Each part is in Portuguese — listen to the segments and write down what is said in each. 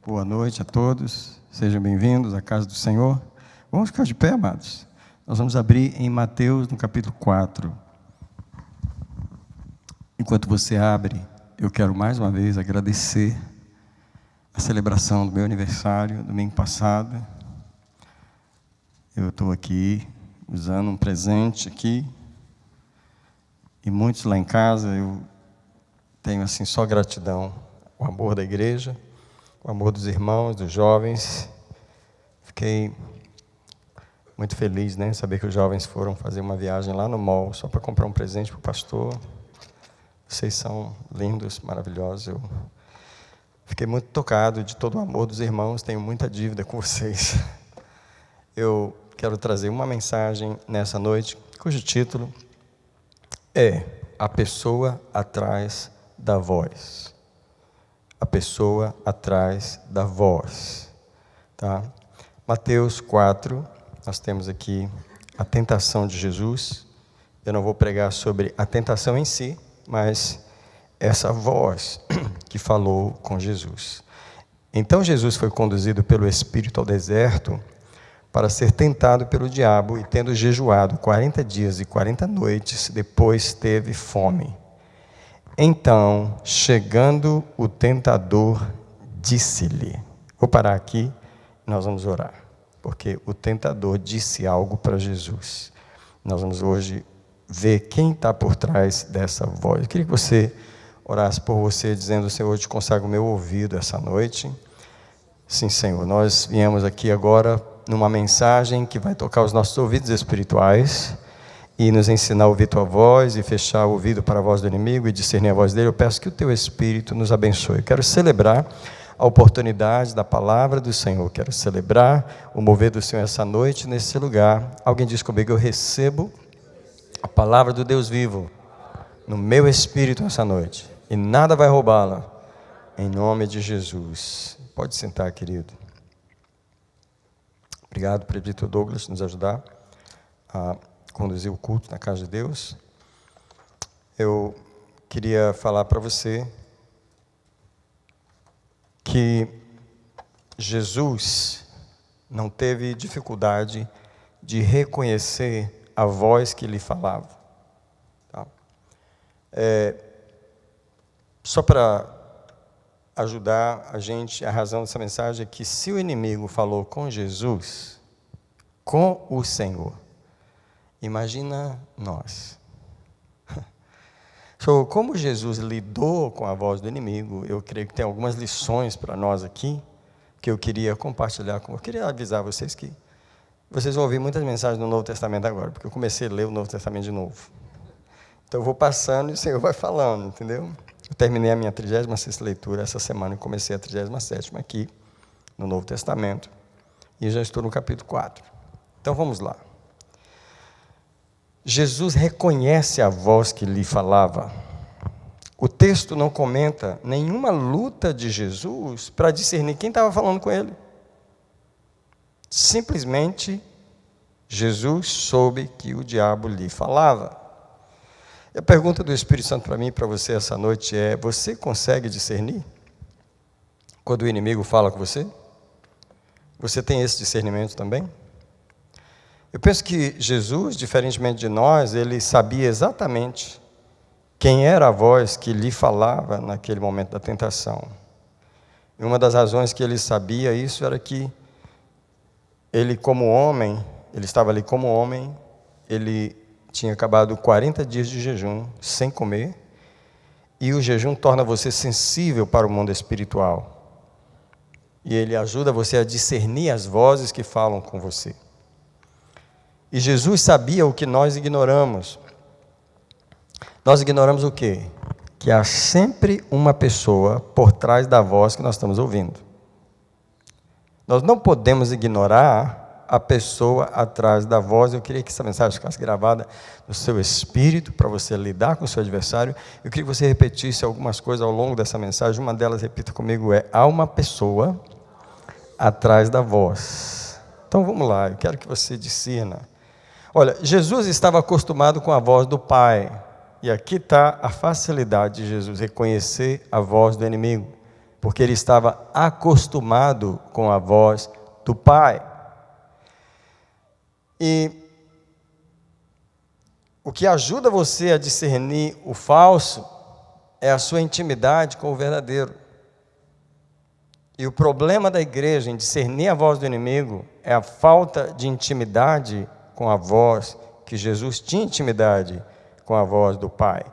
Boa noite a todos, sejam bem-vindos à casa do Senhor. Vamos ficar de pé, amados. Nós vamos abrir em Mateus, no capítulo 4. Enquanto você abre, eu quero mais uma vez agradecer a celebração do meu aniversário, domingo passado. Eu estou aqui usando um presente aqui, e muitos lá em casa, eu tenho assim só gratidão, o amor da igreja, o amor dos irmãos, dos jovens. Fiquei muito feliz, né, saber que os jovens foram fazer uma viagem lá no mall, só para comprar um presente para o pastor. Vocês são lindos, maravilhosos. Eu fiquei muito tocado de todo o amor dos irmãos, tenho muita dívida com vocês. Eu quero trazer uma mensagem nessa noite, cujo título é A Pessoa Atrás da Voz. A pessoa atrás da voz. Tá? Mateus 4, nós temos aqui a tentação de Jesus. Eu não vou pregar sobre a tentação em si, mas essa voz que falou com Jesus. Então Jesus foi conduzido pelo Espírito ao deserto para ser tentado pelo diabo, e tendo jejuado 40 dias e 40 noites, depois teve fome. Então, chegando o tentador, disse-lhe... Vou parar aqui e nós vamos orar, porque o tentador disse algo para Jesus. Nós vamos hoje ver quem está por trás dessa voz. Eu queria que você orasse por você, dizendo: Senhor, eu te consagro o meu ouvido essa noite. Sim, Senhor, nós viemos aqui agora numa mensagem que vai tocar os nossos ouvidos espirituais e nos ensinar a ouvir tua voz e fechar o ouvido para a voz do inimigo e discernir a voz dele. Eu peço que o teu Espírito nos abençoe. Eu quero celebrar a oportunidade da palavra do Senhor. Quero celebrar o mover do Senhor essa noite nesse lugar. Alguém diz comigo: eu recebo a palavra do Deus vivo no meu espírito essa noite, e nada vai roubá-la, em nome de Jesus. Pode sentar, querido. Obrigado, presbítero Douglas, por nos ajudar a conduzir o culto na casa de Deus. Eu queria falar para você que Jesus não teve dificuldade de reconhecer a voz que lhe falava. Tá? Só para ajudar a gente, a razão dessa mensagem é que se o inimigo falou com Jesus, com o Senhor, imagina nós. Como Jesus lidou com a voz do inimigo, eu creio que tem algumas lições para nós aqui, que eu queria compartilhar com vocês. Eu queria avisar vocês que vocês vão ouvir muitas mensagens do Novo Testamento agora, porque eu comecei a ler o Novo Testamento de novo. Então eu vou passando e o Senhor vai falando, entendeu? Eu terminei a minha 36ª leitura essa semana e comecei a 37ª aqui, no Novo Testamento, e já estou no capítulo 4. Então vamos lá. Jesus reconhece a voz que lhe falava. O texto não comenta nenhuma luta de Jesus para discernir quem estava falando com ele. Simplesmente, Jesus soube que o diabo lhe falava. E a pergunta do Espírito Santo para mim e para você essa noite é: você consegue discernir quando o inimigo fala com você? Você tem esse discernimento também? Eu penso que Jesus, diferentemente de nós, ele sabia exatamente quem era a voz que lhe falava naquele momento da tentação. E uma das razões que ele sabia isso era que ele, como homem, ele estava ali como homem, ele tinha acabado 40 dias de jejum, sem comer, e o jejum torna você sensível para o mundo espiritual. E ele ajuda você a discernir as vozes que falam com você. E Jesus sabia o que nós ignoramos. Nós ignoramos o quê? Que há sempre uma pessoa por trás da voz que nós estamos ouvindo. Nós não podemos ignorar a pessoa atrás da voz. Eu queria que essa mensagem ficasse gravada no seu espírito, para você lidar com o seu adversário. Eu queria que você repetisse algumas coisas ao longo dessa mensagem. Uma delas, repita comigo, há uma pessoa atrás da voz. Então vamos lá, eu quero que você discerna. Olha, Jesus estava acostumado com a voz do Pai, e aqui está a facilidade de Jesus reconhecer a voz do inimigo. porque ele estava acostumado com a voz do Pai. E o que ajuda você a discernir o falso é a sua intimidade com o verdadeiro. E o problema da igreja em discernir a voz do inimigo é a falta de intimidade com a voz que Jesus tinha intimidade com a voz do Pai.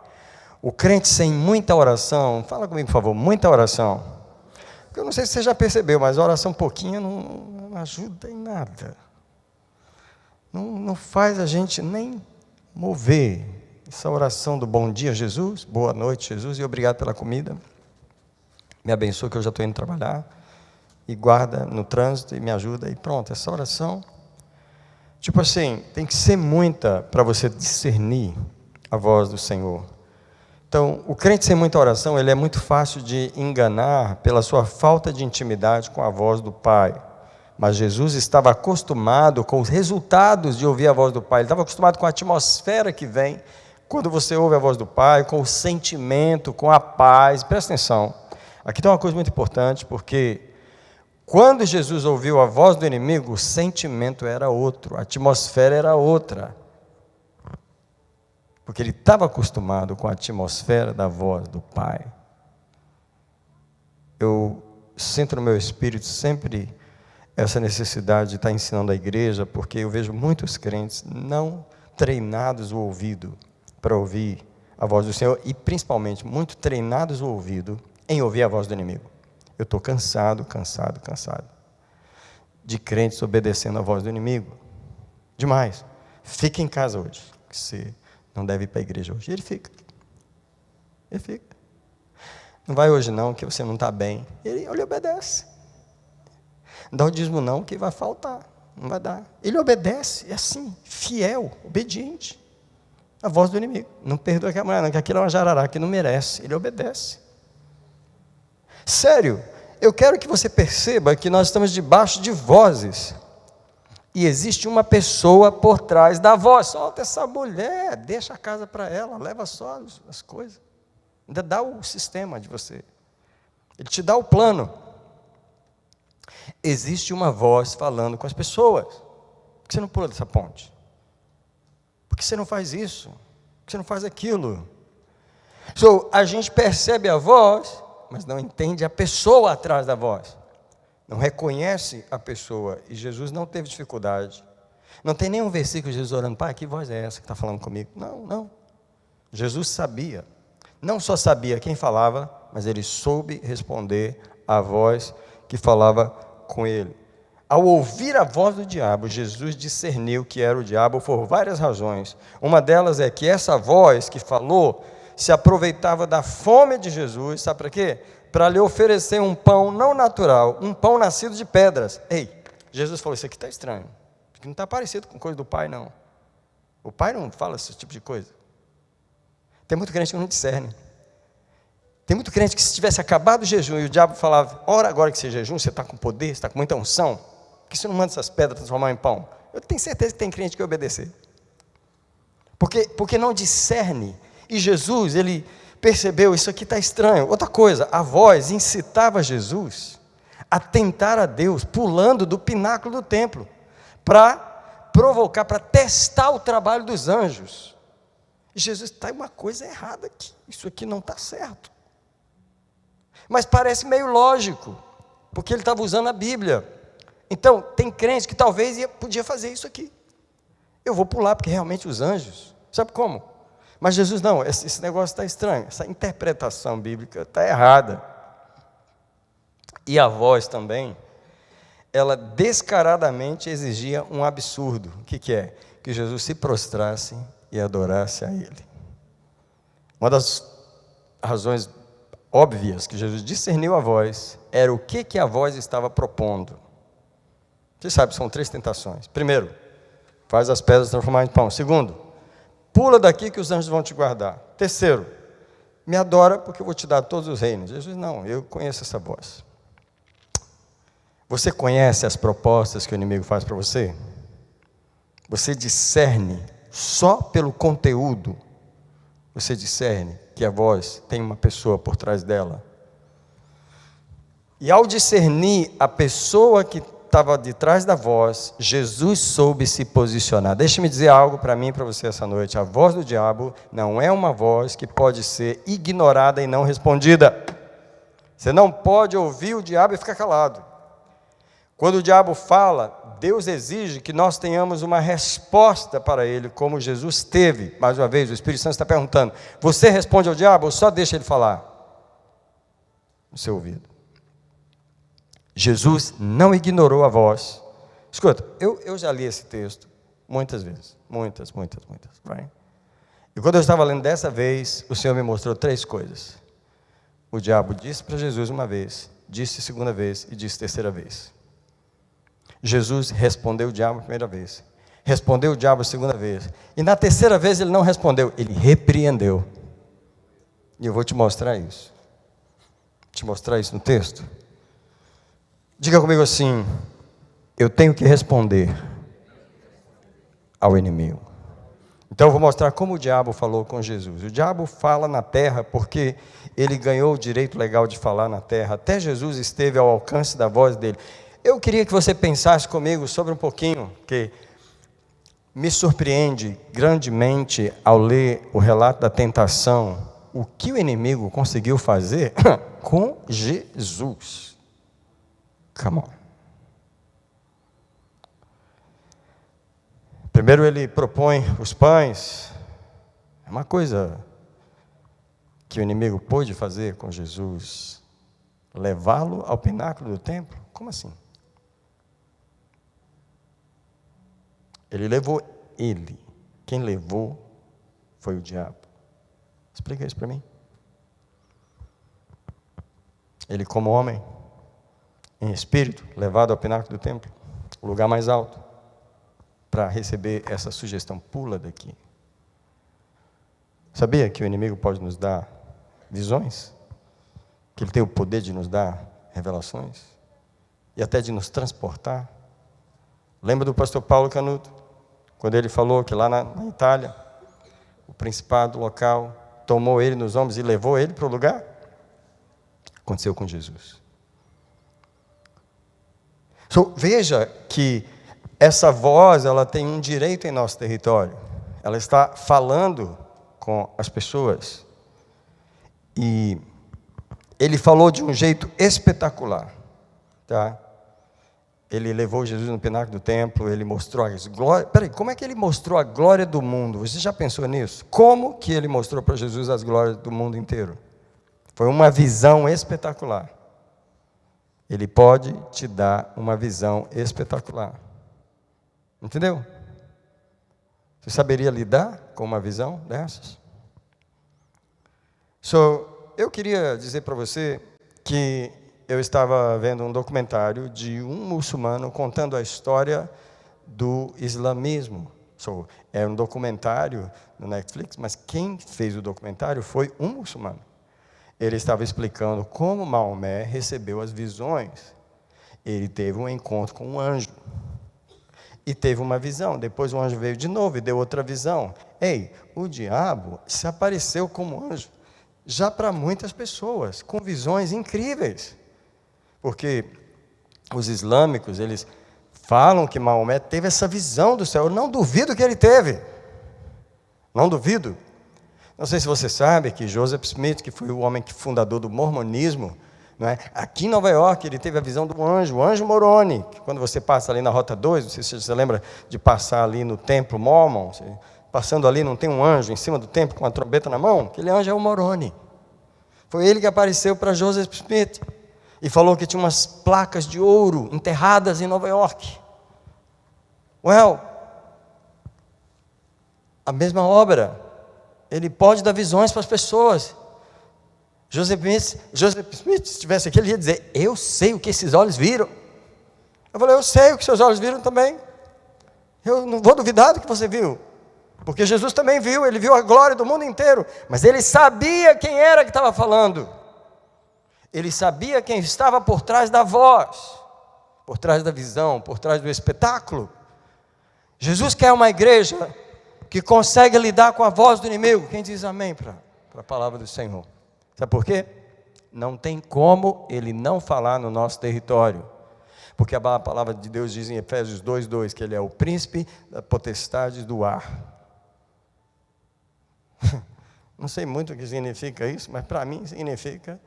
O crente sem muita oração, fala comigo por favor, muita oração. Porque eu não sei se você já percebeu, mas a oração pouquinha não ajuda em nada. Não faz a gente nem mover. Essa oração do bom dia, Jesus, boa noite, Jesus, e obrigado pela comida. Me abençoa que eu já estou indo trabalhar. E guarda no trânsito e me ajuda. E pronto, essa oração, tipo assim, tem que ser muita para você discernir a voz do Senhor. Então, o crente sem muita oração, ele é muito fácil de enganar pela sua falta de intimidade com a voz do Pai. Mas Jesus estava acostumado com os resultados de ouvir a voz do Pai. Ele estava acostumado com a atmosfera que vem quando você ouve a voz do Pai, com o sentimento, com a paz. Presta atenção. Aqui tem uma coisa muito importante, porque quando Jesus ouviu a voz do inimigo, o sentimento era outro, a atmosfera era outra. Porque ele estava acostumado com a atmosfera da voz do Pai. Eu sinto no meu espírito sempre essa necessidade de estar ensinando a igreja, porque eu vejo muitos crentes não treinados o ouvido para ouvir a voz do Senhor, e principalmente muito treinados o ouvido em ouvir a voz do inimigo. Eu estou cansado de crentes obedecendo a voz do inimigo. Demais. Fica em casa hoje, que você não deve ir para a igreja hoje. E ele fica. Não vai hoje não, que você não está bem. Ele obedece. Não dá o dízimo não, que vai faltar. Não vai dar. Ele obedece, é assim, fiel, obediente. A voz do inimigo. Não perdoa aquela mulher, não, que aquilo é uma jararaca que não merece. Ele obedece. Sério, eu quero que você perceba que nós estamos debaixo de vozes. E existe uma pessoa por trás da voz. Solta essa mulher, deixa a casa para ela, leva só as coisas. Ainda dá o sistema de você. Ele te dá o plano. Existe uma voz falando com as pessoas. Por que você não pula dessa ponte? Por que você não faz isso? Por que você não faz aquilo? A gente percebe a voz, mas não entende a pessoa atrás da voz. Não reconhece a pessoa. E Jesus não teve dificuldade. Não tem nenhum versículo de Jesus orando, Pai, que voz é essa que está falando comigo? Não. Jesus sabia. Não só sabia quem falava, mas ele soube responder à voz que falava com ele. Ao ouvir a voz do diabo, Jesus discerniu que era o diabo por várias razões. Uma delas é que essa voz que falou se aproveitava da fome de Jesus, sabe para quê? Para lhe oferecer um pão não natural, um pão nascido de pedras. Ei, Jesus falou, isso aqui está estranho, isso aqui não está parecido com coisa do Pai não. O Pai não fala esse tipo de coisa. Tem muito crente que não discerne. Tem muito crente que se tivesse acabado o jejum e o diabo falava, ora agora que você jejum, você está com poder, você está com muita unção, por que você não manda essas pedras transformar em pão? Eu tenho certeza que tem crente que vai obedecer. Porque não discerne. E Jesus, ele percebeu, isso aqui está estranho. Outra coisa, a voz incitava Jesus a tentar a Deus, pulando do pináculo do templo, para provocar, para testar o trabalho dos anjos. E Jesus, está uma coisa errada aqui, isso aqui não está certo. Mas parece meio lógico, porque ele estava usando a Bíblia. Então, tem crente que talvez podia fazer isso aqui. Eu vou pular, porque realmente os anjos, sabe como? Mas Jesus, não, esse negócio está estranho, essa interpretação bíblica está errada. E a voz também, ela descaradamente exigia um absurdo. O que é? Que Jesus se prostrasse e adorasse a Ele. Uma das razões óbvias que Jesus discerniu a voz era o que a voz estava propondo. Você sabe, são 3 tentações. Primeiro, faz as pedras transformar em pão. Segundo, pula daqui que os anjos vão te guardar. Terceiro, me adora porque eu vou te dar todos os reinos. Jesus, não, eu conheço essa voz. Você conhece as propostas que o inimigo faz para você? Você discerne só pelo conteúdo. Você discerne que a voz tem uma pessoa por trás dela. E ao discernir a pessoa que estava de trás da voz, Jesus soube se posicionar. Deixa-me dizer algo para mim e para você essa noite. A voz do diabo não é uma voz que pode ser ignorada e não respondida. Você não pode ouvir o diabo e ficar calado. Quando o diabo fala, Deus exige que nós tenhamos uma resposta para ele, como Jesus teve. Mais uma vez, o Espírito Santo está perguntando: você responde ao diabo ou só deixa ele falar no seu ouvido? Jesus não ignorou a voz. Escuta, eu já li esse texto muitas vezes. Muitas. Right? E quando eu estava lendo dessa vez, o Senhor me mostrou 3 coisas. O diabo disse para Jesus uma vez, disse segunda vez e disse terceira vez. Jesus respondeu o diabo a primeira vez, respondeu o diabo a segunda vez, e na terceira vez ele não respondeu, ele repreendeu. E eu vou te mostrar isso. Te mostrar isso no texto. Diga comigo assim: eu tenho que responder ao inimigo. Então eu vou mostrar como o diabo falou com Jesus. O diabo fala na terra porque ele ganhou o direito legal de falar na terra. Até Jesus esteve ao alcance da voz dele. Eu queria que você pensasse comigo sobre um pouquinho, que me surpreende grandemente ao ler o relato da tentação, o que o inimigo conseguiu fazer com Jesus. Come on. Primeiro ele propõe os pães. É uma coisa que o inimigo pôde fazer com Jesus. Levá-lo ao pináculo do templo? Como assim? Ele levou ele. Quem levou foi o diabo. Explica isso para mim. Ele, como homem, em espírito, levado ao pináculo do templo, o lugar mais alto, para receber essa sugestão: pula daqui. Sabia que o inimigo pode nos dar visões? Que ele tem o poder de nos dar revelações? E até de nos transportar? Lembra do pastor Paulo Canuto? Quando ele falou que lá na Itália, o principado local tomou ele nos ombros e levou ele para o lugar? Aconteceu com Jesus. Veja que essa voz, ela tem um direito em nosso território. Ela está falando com as pessoas. E ele falou de um jeito espetacular. Tá? Ele levou Jesus no pináculo do templo, ele mostrou as glórias. Peraí, como é que ele mostrou a glória do mundo? Você já pensou nisso? Como que ele mostrou para Jesus as glórias do mundo inteiro? Foi uma visão espetacular. Ele pode te dar uma visão espetacular. Entendeu? Você saberia lidar com uma visão dessas? Eu queria dizer para você que eu estava vendo um documentário de um muçulmano contando a história do islamismo. É um documentário no Netflix, mas quem fez o documentário foi um muçulmano. Ele estava explicando como Maomé recebeu as visões. Ele teve um encontro com um anjo. E teve uma visão. Depois o anjo veio de novo e deu outra visão. Ei, o diabo se apareceu como anjo já para muitas pessoas, com visões incríveis. Porque os islâmicos, eles falam que Maomé teve essa visão do céu. Eu não duvido que ele teve. Não duvido. Não sei se você sabe que Joseph Smith, que foi o homem fundador do mormonismo, não é? Aqui em Nova York, ele teve a visão do anjo, o anjo Moroni, que quando você passa ali na Rota 2, não sei se você lembra de passar ali no templo Mormon, passando ali não tem um anjo em cima do templo com uma trombeta na mão? Aquele anjo é o Moroni. Foi ele que apareceu para Joseph Smith e falou que tinha umas placas de ouro enterradas em Nova York. A mesma obra. Ele pode dar visões para as pessoas. Joseph Smith, se estivesse aqui, ele ia dizer: eu sei o que esses olhos viram. Eu falei: eu sei o que seus olhos viram também. Eu não vou duvidar do que você viu. Porque Jesus também viu, ele viu a glória do mundo inteiro. Mas ele sabia quem era que estava falando. Ele sabia quem estava por trás da voz, por trás da visão, por trás do espetáculo. Jesus quer uma igreja que consegue lidar com a voz do inimigo. Quem diz amém para a palavra do Senhor? Sabe por quê? Não tem como ele não falar no nosso território. Porque a palavra de Deus diz em Efésios 2:2 que ele é o príncipe da potestade do ar. Não sei muito o que significa isso, mas para mim significa,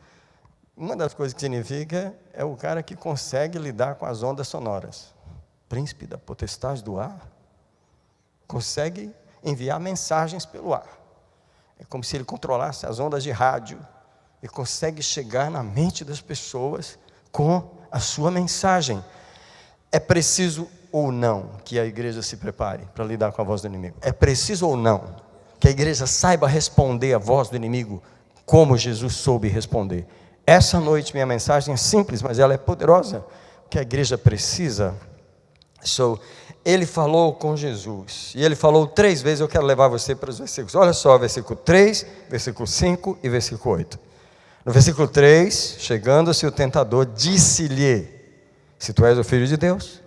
uma das coisas que significa é o cara que consegue lidar com as ondas sonoras. Príncipe da potestade do ar, consegue enviar mensagens pelo ar. É como se ele controlasse as ondas de rádio e consegue chegar na mente das pessoas com a sua mensagem. É preciso ou não que a igreja se prepare para lidar com a voz do inimigo? É preciso ou não que a igreja saiba responder à voz do inimigo como Jesus soube responder? Essa noite minha mensagem é simples, mas ela é poderosa. O que a igreja precisa. Ele falou com Jesus, e ele falou 3 vezes. Eu quero levar você para os versículos. Olha só, versículo 3, versículo 5 e versículo 8. No versículo 3, chegando-se o tentador, disse-lhe: se tu és o Filho de Deus,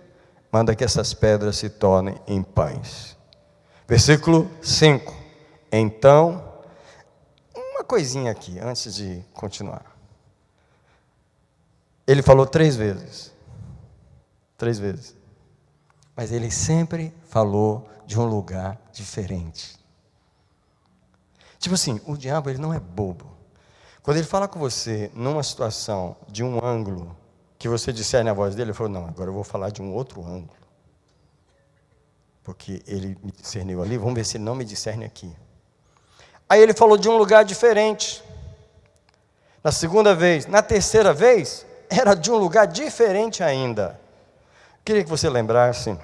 manda que essas pedras se tornem em pães. Versículo 5, então, uma coisinha aqui, antes de continuar. Ele falou 3 vezes. 3 vezes. Mas ele sempre falou de um lugar diferente. Tipo assim, o diabo ele não é bobo. Quando ele fala com você numa situação de um ângulo que você discerne a voz dele, ele falou: não, agora eu vou falar de um outro ângulo. Porque ele me discerniu ali, vamos ver se ele não me discerne aqui. Aí ele falou de um lugar diferente. Na segunda vez, na terceira vez, era de um lugar diferente ainda. Queria que você lembrasse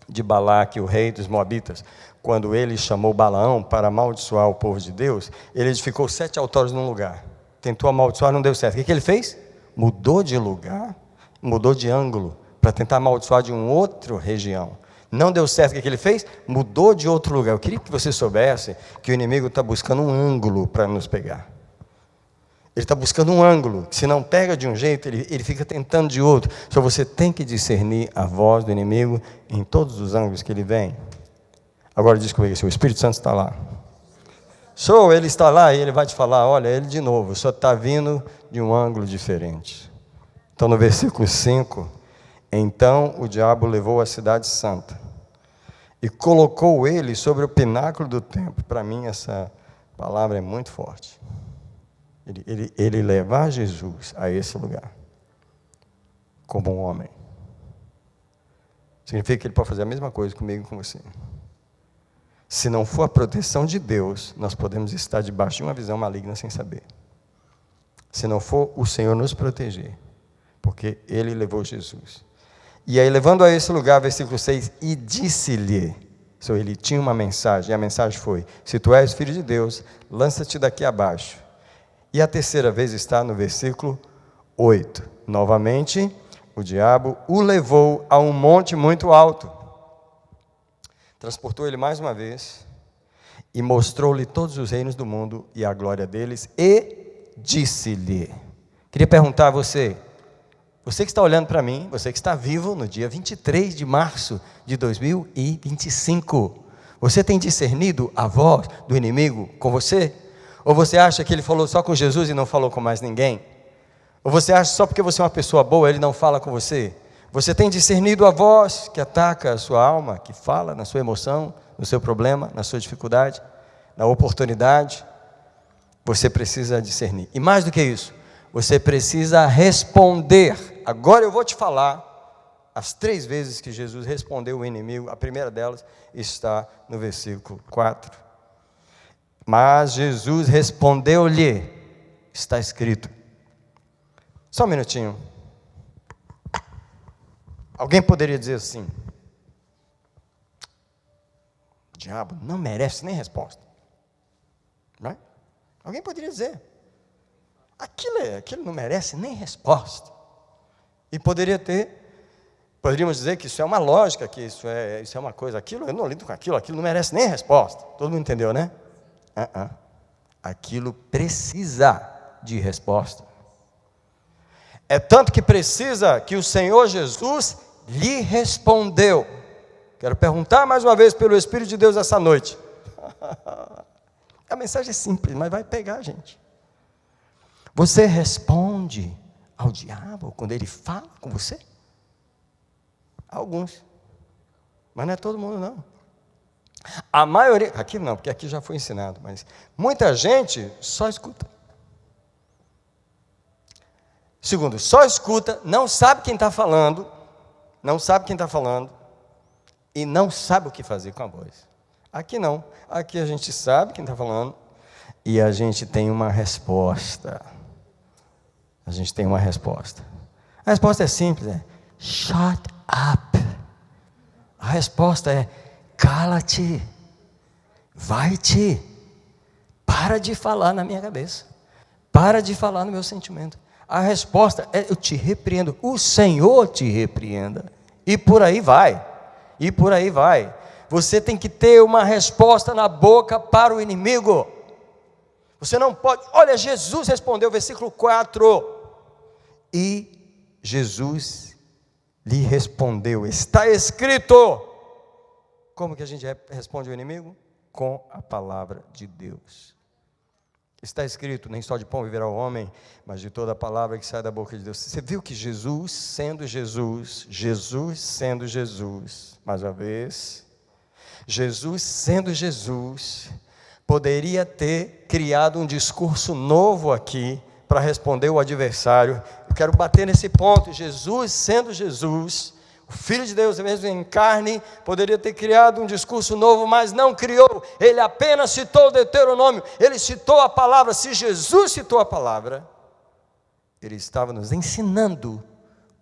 de Balaque, o rei dos Moabitas, quando ele chamou Balaão para amaldiçoar o povo de Deus. Ele edificou 7 altares num lugar, tentou amaldiçoar, não deu certo. O que ele fez? Mudou de lugar, mudou de ângulo, para tentar amaldiçoar de uma outra região. Não deu certo. O que ele fez? Mudou de outro lugar. Eu queria que você soubesse que o inimigo está buscando um ângulo para nos pegar. Ele está buscando um ângulo, que se não pega de um jeito, ele fica tentando de outro. Só você tem que discernir a voz do inimigo em todos os ângulos que ele vem. Agora diz comigo assim: o Espírito Santo está lá. Ele está lá e ele vai te falar: olha, ele de novo, só está vindo de um ângulo diferente. Então no versículo 5, então o diabo levou a cidade santa e colocou ele sobre o pináculo do templo. Para mim essa palavra é muito forte. Ele levar Jesus a esse lugar, como um homem, significa que ele pode fazer a mesma coisa comigo e com você. Se não for a proteção de Deus, nós podemos estar debaixo de uma visão maligna sem saber. Se não for o Senhor nos proteger, porque ele levou Jesus. E aí, levando a esse lugar, versículo 6, e disse-lhe, ele tinha uma mensagem, e a mensagem foi: se tu és filho de Deus, lança-te daqui abaixo. E a terceira vez está no versículo 8. Novamente, o diabo o levou a um monte muito alto. Transportou ele mais uma vez e mostrou-lhe todos os reinos do mundo e a glória deles, e disse-lhe. Queria perguntar a você que está olhando para mim, você que está vivo no dia 23 de março de 2025, você tem discernido a voz do inimigo com você? Ou você acha que ele falou só com Jesus e não falou com mais ninguém? Ou você acha que só porque você é uma pessoa boa, ele não fala com você? Você tem discernido a voz que ataca a sua alma, que fala na sua emoção, no seu problema, na sua dificuldade, na oportunidade? Você precisa discernir. E mais do que isso, você precisa responder. Agora eu vou te falar as 3 vezes que Jesus respondeu o inimigo. A primeira delas está no versículo 4. Mas Jesus respondeu-lhe, está escrito. Só um minutinho. Alguém poderia dizer assim: o diabo não merece nem resposta. Não é? Alguém poderia dizer: aquilo não merece nem resposta. E poderíamos dizer que isso é uma lógica, que isso é uma coisa, aquilo, eu não lido com aquilo não merece nem resposta. Todo mundo entendeu, né? Aquilo precisa de resposta. É tanto que precisa que o Senhor Jesus lhe respondeu. Quero perguntar mais uma vez pelo Espírito de Deus essa noite. A mensagem é simples, mas vai pegar a gente. Você responde ao diabo quando ele fala com você? Alguns. Mas não é todo mundo, não. A maioria, aqui não, porque aqui já foi ensinado, mas muita gente só escuta. Segundo, só escuta, não sabe quem está falando, e não sabe o que fazer com a voz. Aqui não, aqui a gente sabe quem está falando, e a gente tem uma resposta. A resposta é simples, shut up. A resposta é, cala-te, vai-te, para de falar na minha cabeça, para de falar no meu sentimento. A resposta é, eu te repreendo, o Senhor te repreenda, e por aí vai. Você tem que ter uma resposta na boca para o inimigo. Você não pode, olha, Jesus respondeu, versículo 4, e Jesus lhe respondeu, está escrito. Como que a gente responde ao inimigo? Com a palavra de Deus. Está escrito, nem só de pão viverá o homem, mas de toda a palavra que sai da boca de Deus. Você viu que Jesus sendo Jesus, mais uma vez, Jesus sendo Jesus, poderia ter criado um discurso novo aqui, para responder o adversário. Eu quero bater nesse ponto. Jesus sendo Jesus, o Filho de Deus mesmo em carne, poderia ter criado um discurso novo, mas não criou. Ele apenas citou o Deuteronômio, ele citou a palavra. Se Jesus citou a palavra, ele estava nos ensinando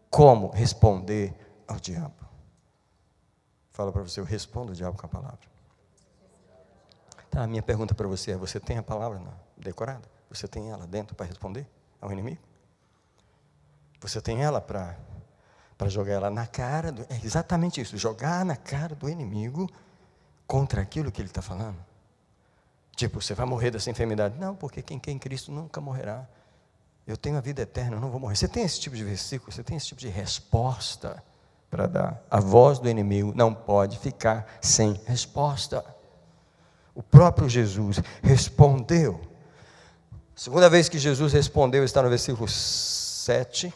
como responder ao diabo. Fala para você, eu respondo o diabo com a palavra. Tá, a minha pergunta para você é, você tem a palavra decorada? Você tem ela dentro para responder ao inimigo? Você tem ela para jogar ela na cara, é exatamente isso, jogar na cara do inimigo contra aquilo que ele está falando. Tipo, você vai morrer dessa enfermidade. Não, porque quem quer em Cristo nunca morrerá. Eu tenho a vida eterna, eu não vou morrer. Você tem esse tipo de versículo, você tem esse tipo de resposta para dar. A voz do inimigo não pode ficar sem resposta. O próprio Jesus respondeu. A segunda vez que Jesus respondeu está no versículo 7,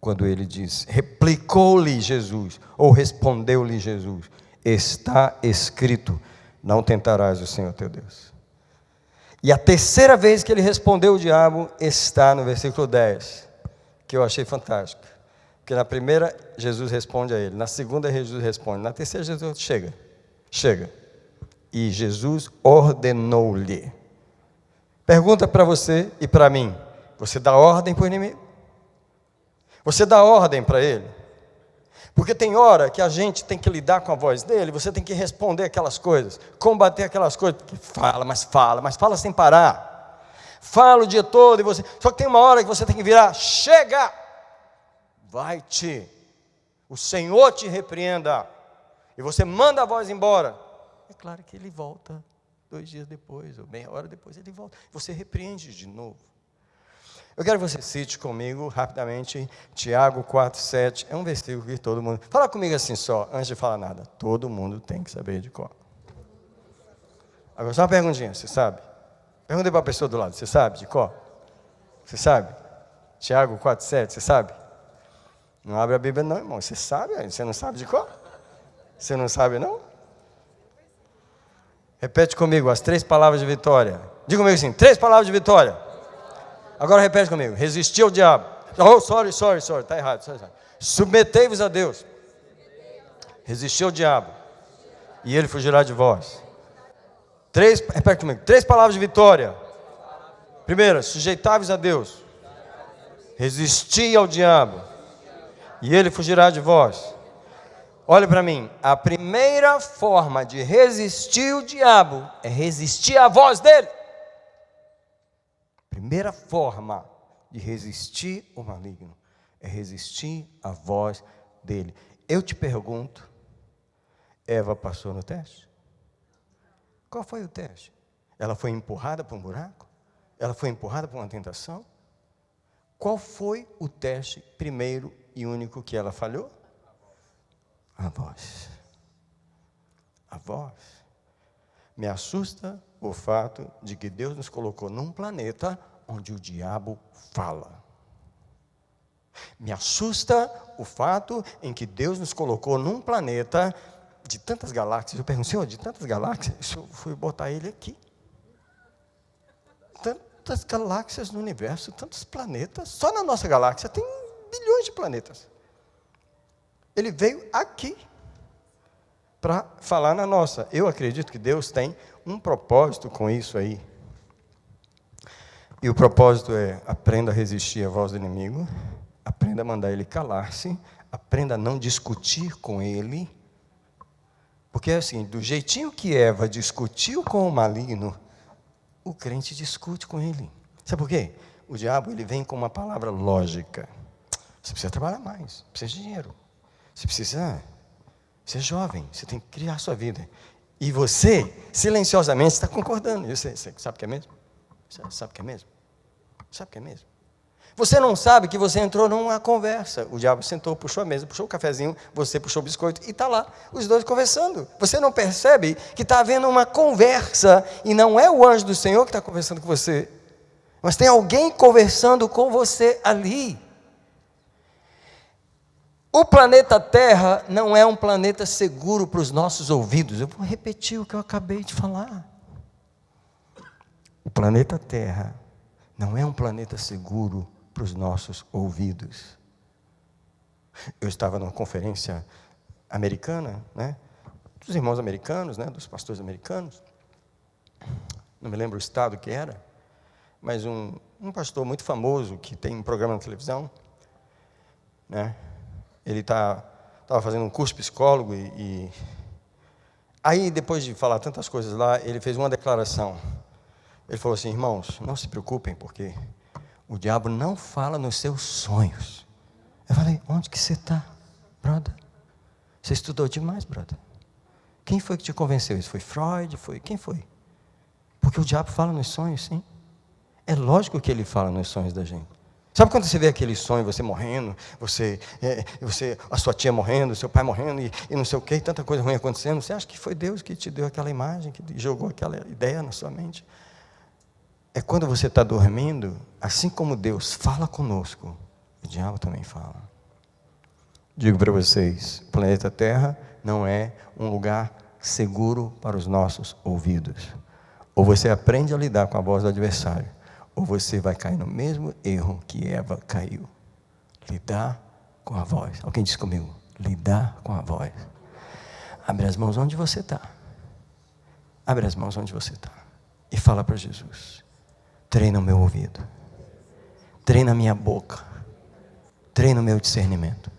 quando ele diz, replicou-lhe Jesus, ou respondeu-lhe Jesus, está escrito, não tentarás o Senhor teu Deus. E a terceira vez que ele respondeu o diabo está no versículo 10, que eu achei fantástico, porque na primeira Jesus responde a ele, na segunda Jesus responde, na terceira Jesus chega, e Jesus ordenou-lhe. Pergunta para você e para mim, você dá ordem para o inimigo? Você dá ordem para ele? Porque tem hora que a gente tem que lidar com a voz dele, você tem que responder aquelas coisas, combater aquelas coisas, porque mas fala sem parar. Fala o dia todo, só que tem uma hora que você tem que virar, chega, vai-te, o Senhor te repreenda, e você manda a voz embora. É claro que ele volta 2 dias depois, ou meia hora depois, ele volta. Você repreende de novo. Eu quero que você cite comigo, rapidamente, Tiago 4,7. É um versículo que todo mundo... Fala comigo assim só, antes de falar nada. Todo mundo tem que saber de cor. Agora, só uma perguntinha, você sabe? Pergunta para a pessoa do lado, você sabe de cor? Você sabe? Tiago 4,7, você sabe? Não abre a Bíblia não, irmão. Você sabe? Você não sabe de cor? Você não sabe, não? Repete comigo as 3 palavras de vitória. Diga comigo assim, 3 palavras de vitória. Agora repete comigo. Resistir ao diabo. Oh, sorry, está errado. Submetei-vos a Deus. Resistir ao diabo. E ele fugirá de vós. Repete comigo. 3 palavras de vitória. Primeira, sujeitai-vos a Deus. Resistir ao diabo. E ele fugirá de vós. Olha para mim, a primeira forma de resistir o diabo é resistir à voz dele. Primeira forma de resistir o maligno é resistir à voz dele. Eu te pergunto, Eva passou no teste? Qual foi o teste? Ela foi empurrada para um buraco? Ela foi empurrada para uma tentação? Qual foi o teste primeiro e único que ela falhou? A voz. A voz. Me assusta o fato de que Deus nos colocou num planeta onde o diabo fala. Me assusta o fato em que Deus nos colocou num planeta de tantas galáxias. Eu pergunto, Senhor, de tantas galáxias? Eu fui botar ele aqui. Tantas galáxias no universo, tantos planetas. Só na nossa galáxia tem bilhões de planetas. Ele veio aqui para falar na nossa. Eu acredito que Deus tem um propósito com isso aí. E o propósito é: aprenda a resistir à voz do inimigo, aprenda a mandar ele calar-se, aprenda a não discutir com ele. Porque é assim, do jeitinho que Eva discutiu com o maligno, o crente discute com ele. Sabe por quê? O diabo, ele vem com uma palavra lógica. Você precisa trabalhar mais, precisa de dinheiro. Você precisa ser jovem, você tem que criar a sua vida. E você, silenciosamente, está concordando. Você sabe o que é mesmo? Sabe o que é mesmo? Sabe o que é mesmo? Você não sabe que você entrou numa conversa. O diabo sentou, puxou a mesa, puxou o cafezinho, você puxou o biscoito e está lá, os dois conversando. Você não percebe que está havendo uma conversa e não é o anjo do Senhor que está conversando com você, mas tem alguém conversando com você ali. O planeta Terra não é um planeta seguro para os nossos ouvidos. Eu vou repetir o que eu acabei de falar. O planeta Terra não é um planeta seguro para os nossos ouvidos. Eu estava numa conferência americana, dos irmãos americanos, dos pastores americanos. Não me lembro o estado que era, mas um pastor muito famoso que tem um programa na televisão, Ele estava fazendo um curso de psicólogo e aí, depois de falar tantas coisas lá, ele fez uma declaração. Ele falou assim: irmãos, não se preocupem, porque o diabo não fala nos seus sonhos. Eu falei: onde que você está, brother? Você estudou demais, brother. Quem foi que te convenceu? Isso foi Freud? Quem foi? Porque o diabo fala nos sonhos, sim. É lógico que ele fala nos sonhos da gente. Sabe quando você vê aquele sonho, você morrendo, a sua tia morrendo, seu pai morrendo, e não sei o que, tanta coisa ruim acontecendo, você acha que foi Deus que te deu aquela imagem, que jogou aquela ideia na sua mente? É quando você está dormindo, assim como Deus fala conosco, o diabo também fala. Digo para vocês, o planeta Terra não é um lugar seguro para os nossos ouvidos. Ou você aprende a lidar com a voz do adversário, ou você vai cair no mesmo erro que Eva caiu. Lidar com a voz. Alguém diz comigo: lidar com a voz. Abre as mãos onde você está. Abre as mãos onde você está. E fala para Jesus: treina o meu ouvido. Treina a minha boca. Treina o meu discernimento.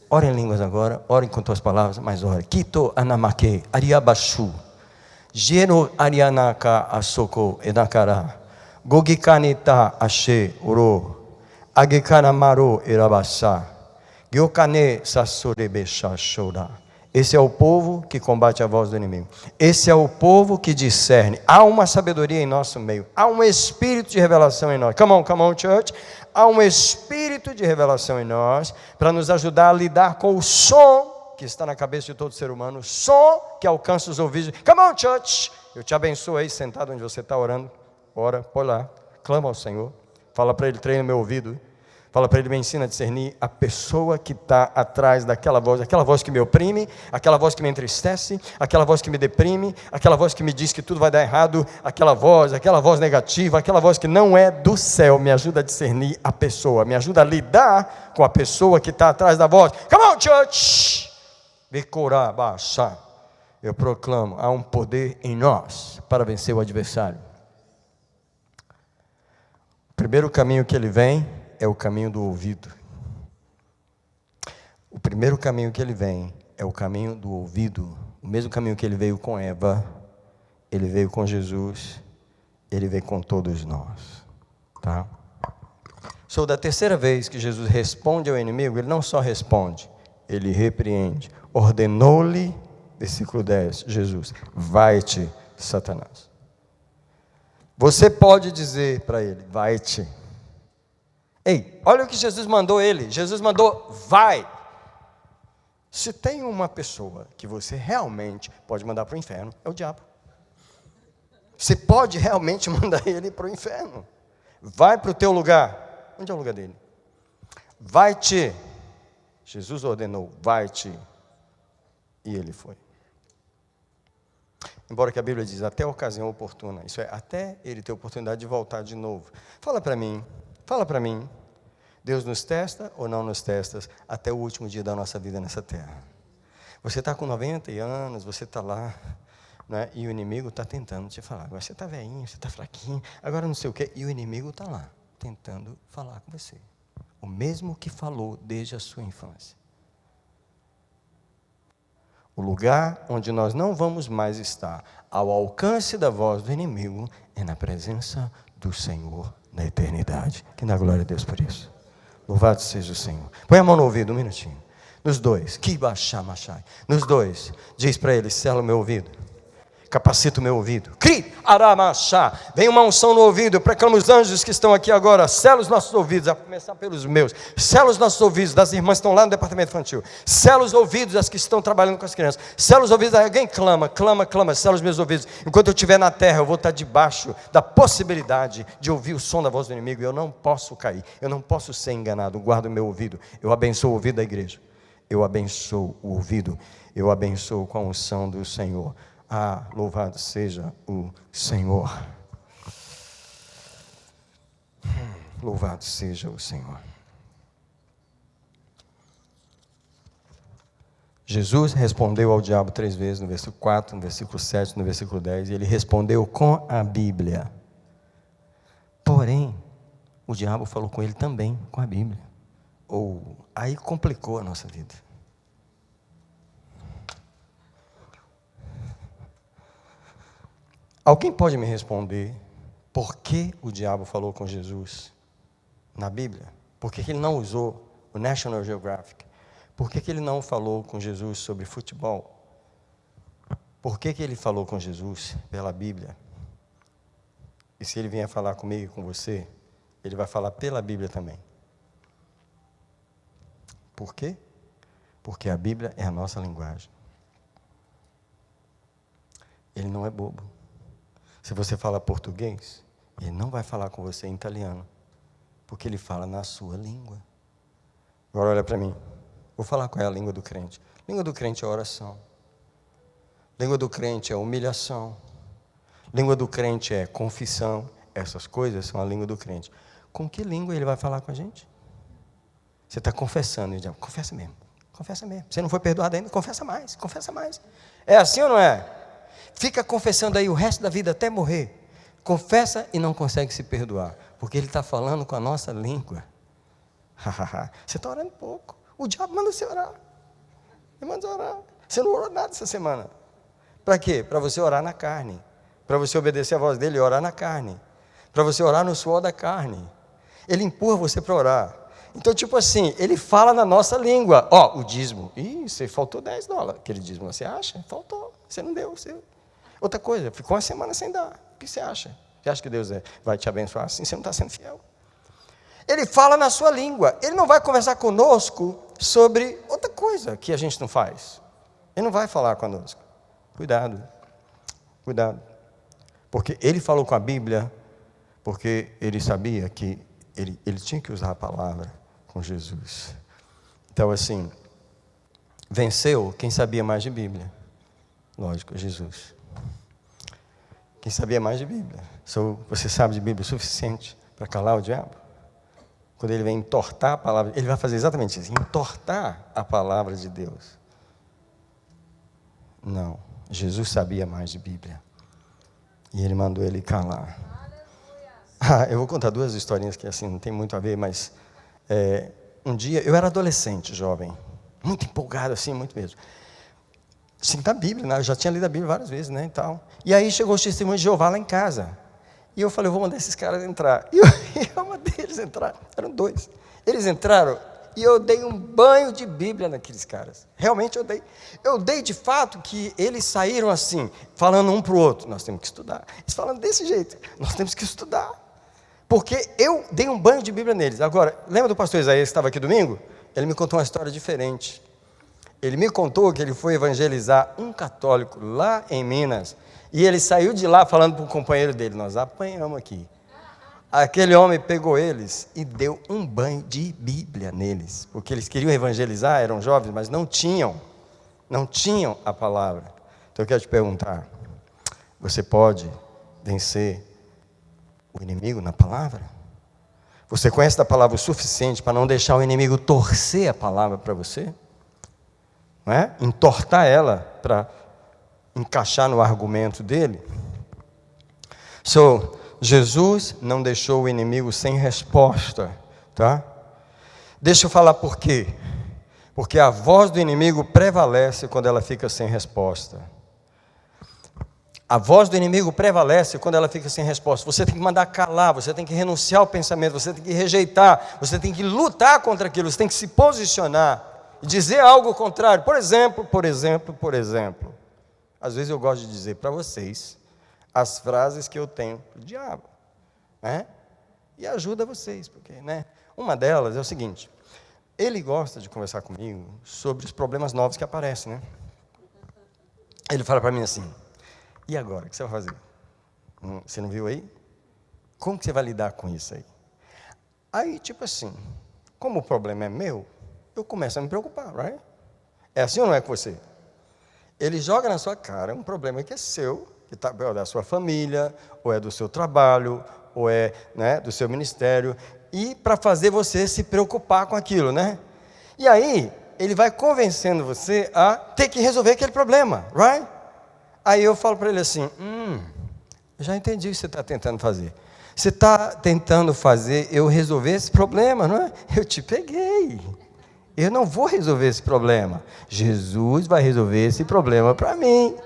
Ore em línguas agora. Ore com tuas palavras, mas ore. Kito anamake ariabashu. Gero arianaka asoko edakara. Gogikanita ashe oro, agekana maro erabasa, gyokane sasorebesha shora. Esse é o povo que combate a voz do inimigo. Esse é o povo que discerne. Há uma sabedoria em nosso meio. Há um espírito de revelação em nós. Come on, church. Há um espírito de revelação em nós para nos ajudar a lidar com o som que está na cabeça de todo ser humano. O som que alcança os ouvidos. Come on, church. Eu te abençoo aí, sentado onde você está orando. Ora, põe lá, clama ao Senhor, fala para Ele: treina meu ouvido, fala para Ele: me ensina a discernir a pessoa que está atrás daquela voz que me oprime, aquela voz que me entristece, aquela voz que me deprime, aquela voz que me diz que tudo vai dar errado, aquela voz negativa, aquela voz que não é do céu. Me ajuda a discernir a pessoa, me ajuda a lidar com a pessoa que está atrás da voz. Come on, church! Eu proclamo: há um poder em nós para vencer o adversário. O primeiro caminho que ele vem é o caminho do ouvido. O primeiro caminho que ele vem é o caminho do ouvido. O mesmo caminho que ele veio com Eva, ele veio com Jesus, ele veio com todos nós. Tá? Da terceira vez que Jesus responde ao inimigo, ele não só responde, ele repreende. Ordenou-lhe, versículo 10, Jesus: vai-te, Satanás. Você pode dizer para ele: vai-te. Ei, olha o que Jesus mandou ele. Jesus mandou: vai. Se tem uma pessoa que você realmente pode mandar para o inferno, é o diabo. Você pode realmente mandar ele para o inferno. Vai para o teu lugar. Onde é o lugar dele? Vai-te. Jesus ordenou, vai-te. E ele foi. Embora que a Bíblia diz, até a ocasião oportuna. Isso é, até ele ter oportunidade de voltar de novo. Fala para mim. Deus nos testa ou não nos testa até o último dia da nossa vida nessa terra. Você está com 90 anos, você está lá, né, e o inimigo está tentando te falar. Agora você está velhinho, você está fraquinho, agora não sei o quê. E o inimigo está lá, tentando falar com você. O mesmo que falou desde a sua infância. O lugar onde nós não vamos mais estar ao alcance da voz do inimigo é na presença do Senhor na eternidade. Que dá glória a Deus por isso. Louvado seja o Senhor. Põe a mão no ouvido um minutinho. Nos dois. Nos dois. Diz para ele, sela o meu ouvido. Capacita o meu ouvido. Cri, aramachá. Vem uma unção no ouvido. Eu proclamo os anjos que estão aqui agora. Sela os nossos ouvidos, a começar pelos meus. Sela os nossos ouvidos das irmãs que estão lá no departamento infantil. Sela os ouvidos das que estão trabalhando com as crianças. Sela os ouvidos. Alguém clama. Sela os meus ouvidos. Enquanto eu estiver na terra, eu vou estar debaixo da possibilidade de ouvir o som da voz do inimigo. Eu não posso cair. Eu não posso ser enganado. Guardo o meu ouvido. Eu abençoo o ouvido da igreja. Eu abençoo o ouvido. Eu abençoo com a unção do Senhor. Ah, louvado seja o Senhor. Louvado seja o Senhor. Jesus respondeu ao diabo 3 vezes, no versículo 4, no versículo 7, no versículo 10, e ele respondeu com a Bíblia. Porém, o diabo falou com ele também com a Bíblia. Aí complicou a nossa vida. Alguém pode me responder por que o diabo falou com Jesus na Bíblia? Por que ele não usou o National Geographic? Por que ele não falou com Jesus sobre futebol? Por que ele falou com Jesus pela Bíblia? E se ele vier falar comigo e com você, ele vai falar pela Bíblia também. Por quê? Porque a Bíblia é a nossa linguagem. Ele não é bobo. Se você fala português, ele não vai falar com você em italiano, porque ele fala na sua língua. Agora olha para mim. Vou falar qual é a língua do crente. A língua do crente é oração. A língua do crente é humilhação. A língua do crente é confissão. Essas coisas são a língua do crente. Com que língua ele vai falar com a gente? Você está confessando. Ele diz, confessa mesmo. Confessa mesmo. Você não foi perdoado ainda? Confessa mais. Confessa mais. É assim ou não é? Fica confessando aí o resto da vida até morrer. Confessa e não consegue se perdoar. Porque ele está falando com a nossa língua. Você está orando pouco. O diabo manda você orar. Ele manda orar. Você não orou nada essa semana. Para quê? Para você orar na carne. Para você obedecer a voz dele e orar na carne. Para você orar no suor da carne. Ele empurra você para orar. Então, tipo assim, ele fala na nossa língua. O dízimo. Você faltou $10. Aquele dízimo, você acha? Faltou. Você não deu. Outra coisa, ficou uma semana sem dar. O que você acha? Você acha que Deus vai te abençoar assim? Você não está sendo fiel. Ele fala na sua língua. Ele não vai conversar conosco sobre outra coisa que a gente não faz. Ele não vai falar conosco. Cuidado. Cuidado. Porque ele falou com a Bíblia, porque ele sabia que ele tinha que usar a palavra com Jesus. Então, assim, venceu quem sabia mais de Bíblia. Lógico, Jesus. Quem sabia mais de Bíblia. Você sabe de Bíblia o suficiente para calar o diabo? Quando ele vem entortar a palavra, ele vai fazer exatamente isso, entortar a palavra de Deus. Não, Jesus sabia mais de Bíblia. E ele mandou ele calar. Eu vou contar 2 historinhas que assim não tem muito a ver, mas um dia, eu era adolescente, jovem, muito empolgado assim, muito mesmo. Sim, da Bíblia, né? Eu já tinha lido a Bíblia várias vezes, né, e tal. E aí chegou os testemunhos de Jeová lá em casa. E eu falei, eu vou mandar esses caras entrar. E eu mandei eles entrar. Eram 2. Eles entraram e eu dei um banho de Bíblia naqueles caras. Realmente eu dei. Eu dei de fato que eles saíram assim, falando um para o outro. Nós temos que estudar. Eles falando desse jeito. Nós temos que estudar. Porque eu dei um banho de Bíblia neles. Agora, lembra do pastor Isaías que estava aqui domingo? Ele me contou uma história diferente. Ele me contou que ele foi evangelizar um católico lá em Minas, e ele saiu de lá falando para o companheiro dele: nós apanhamos aqui. Aquele homem pegou eles e deu um banho de Bíblia neles, porque eles queriam evangelizar, eram jovens, mas não tinham a palavra. Então eu quero te perguntar: você pode vencer o inimigo na palavra? Você conhece da palavra o suficiente para não deixar o inimigo torcer a palavra para você? Não é? Entortar ela para encaixar no argumento dele? Jesus não deixou o inimigo sem resposta, tá? Deixa eu falar por quê. Porque a voz do inimigo prevalece quando ela fica sem resposta. A voz do inimigo prevalece quando ela fica sem resposta. Você tem que mandar calar, você tem que renunciar ao pensamento, você tem que rejeitar, você tem que lutar contra aquilo, você tem que se posicionar e dizer algo contrário. Por exemplo, às vezes eu gosto de dizer para vocês as frases que eu tenho do diabo, né? E ajuda vocês, porque, né? Uma delas é o seguinte: ele gosta de conversar comigo sobre os problemas novos que aparecem, né? Ele fala para mim assim: e agora, o que você vai fazer? Você não viu aí? Como que você vai lidar com isso aí? Aí, tipo assim, como o problema é meu, eu começo a me preocupar, right? É assim ou não é com você? Ele joga na sua cara um problema que é seu, que é da sua família, ou é do seu trabalho, ou é, né, do seu ministério, e para fazer você se preocupar com aquilo, né? E aí, ele vai convencendo você a ter que resolver aquele problema, right? Aí eu falo para ele assim: já entendi o que você está tentando fazer. Você está tentando fazer eu resolver esse problema, não é? Eu te peguei. Eu não vou resolver esse problema. Jesus vai resolver esse problema para mim.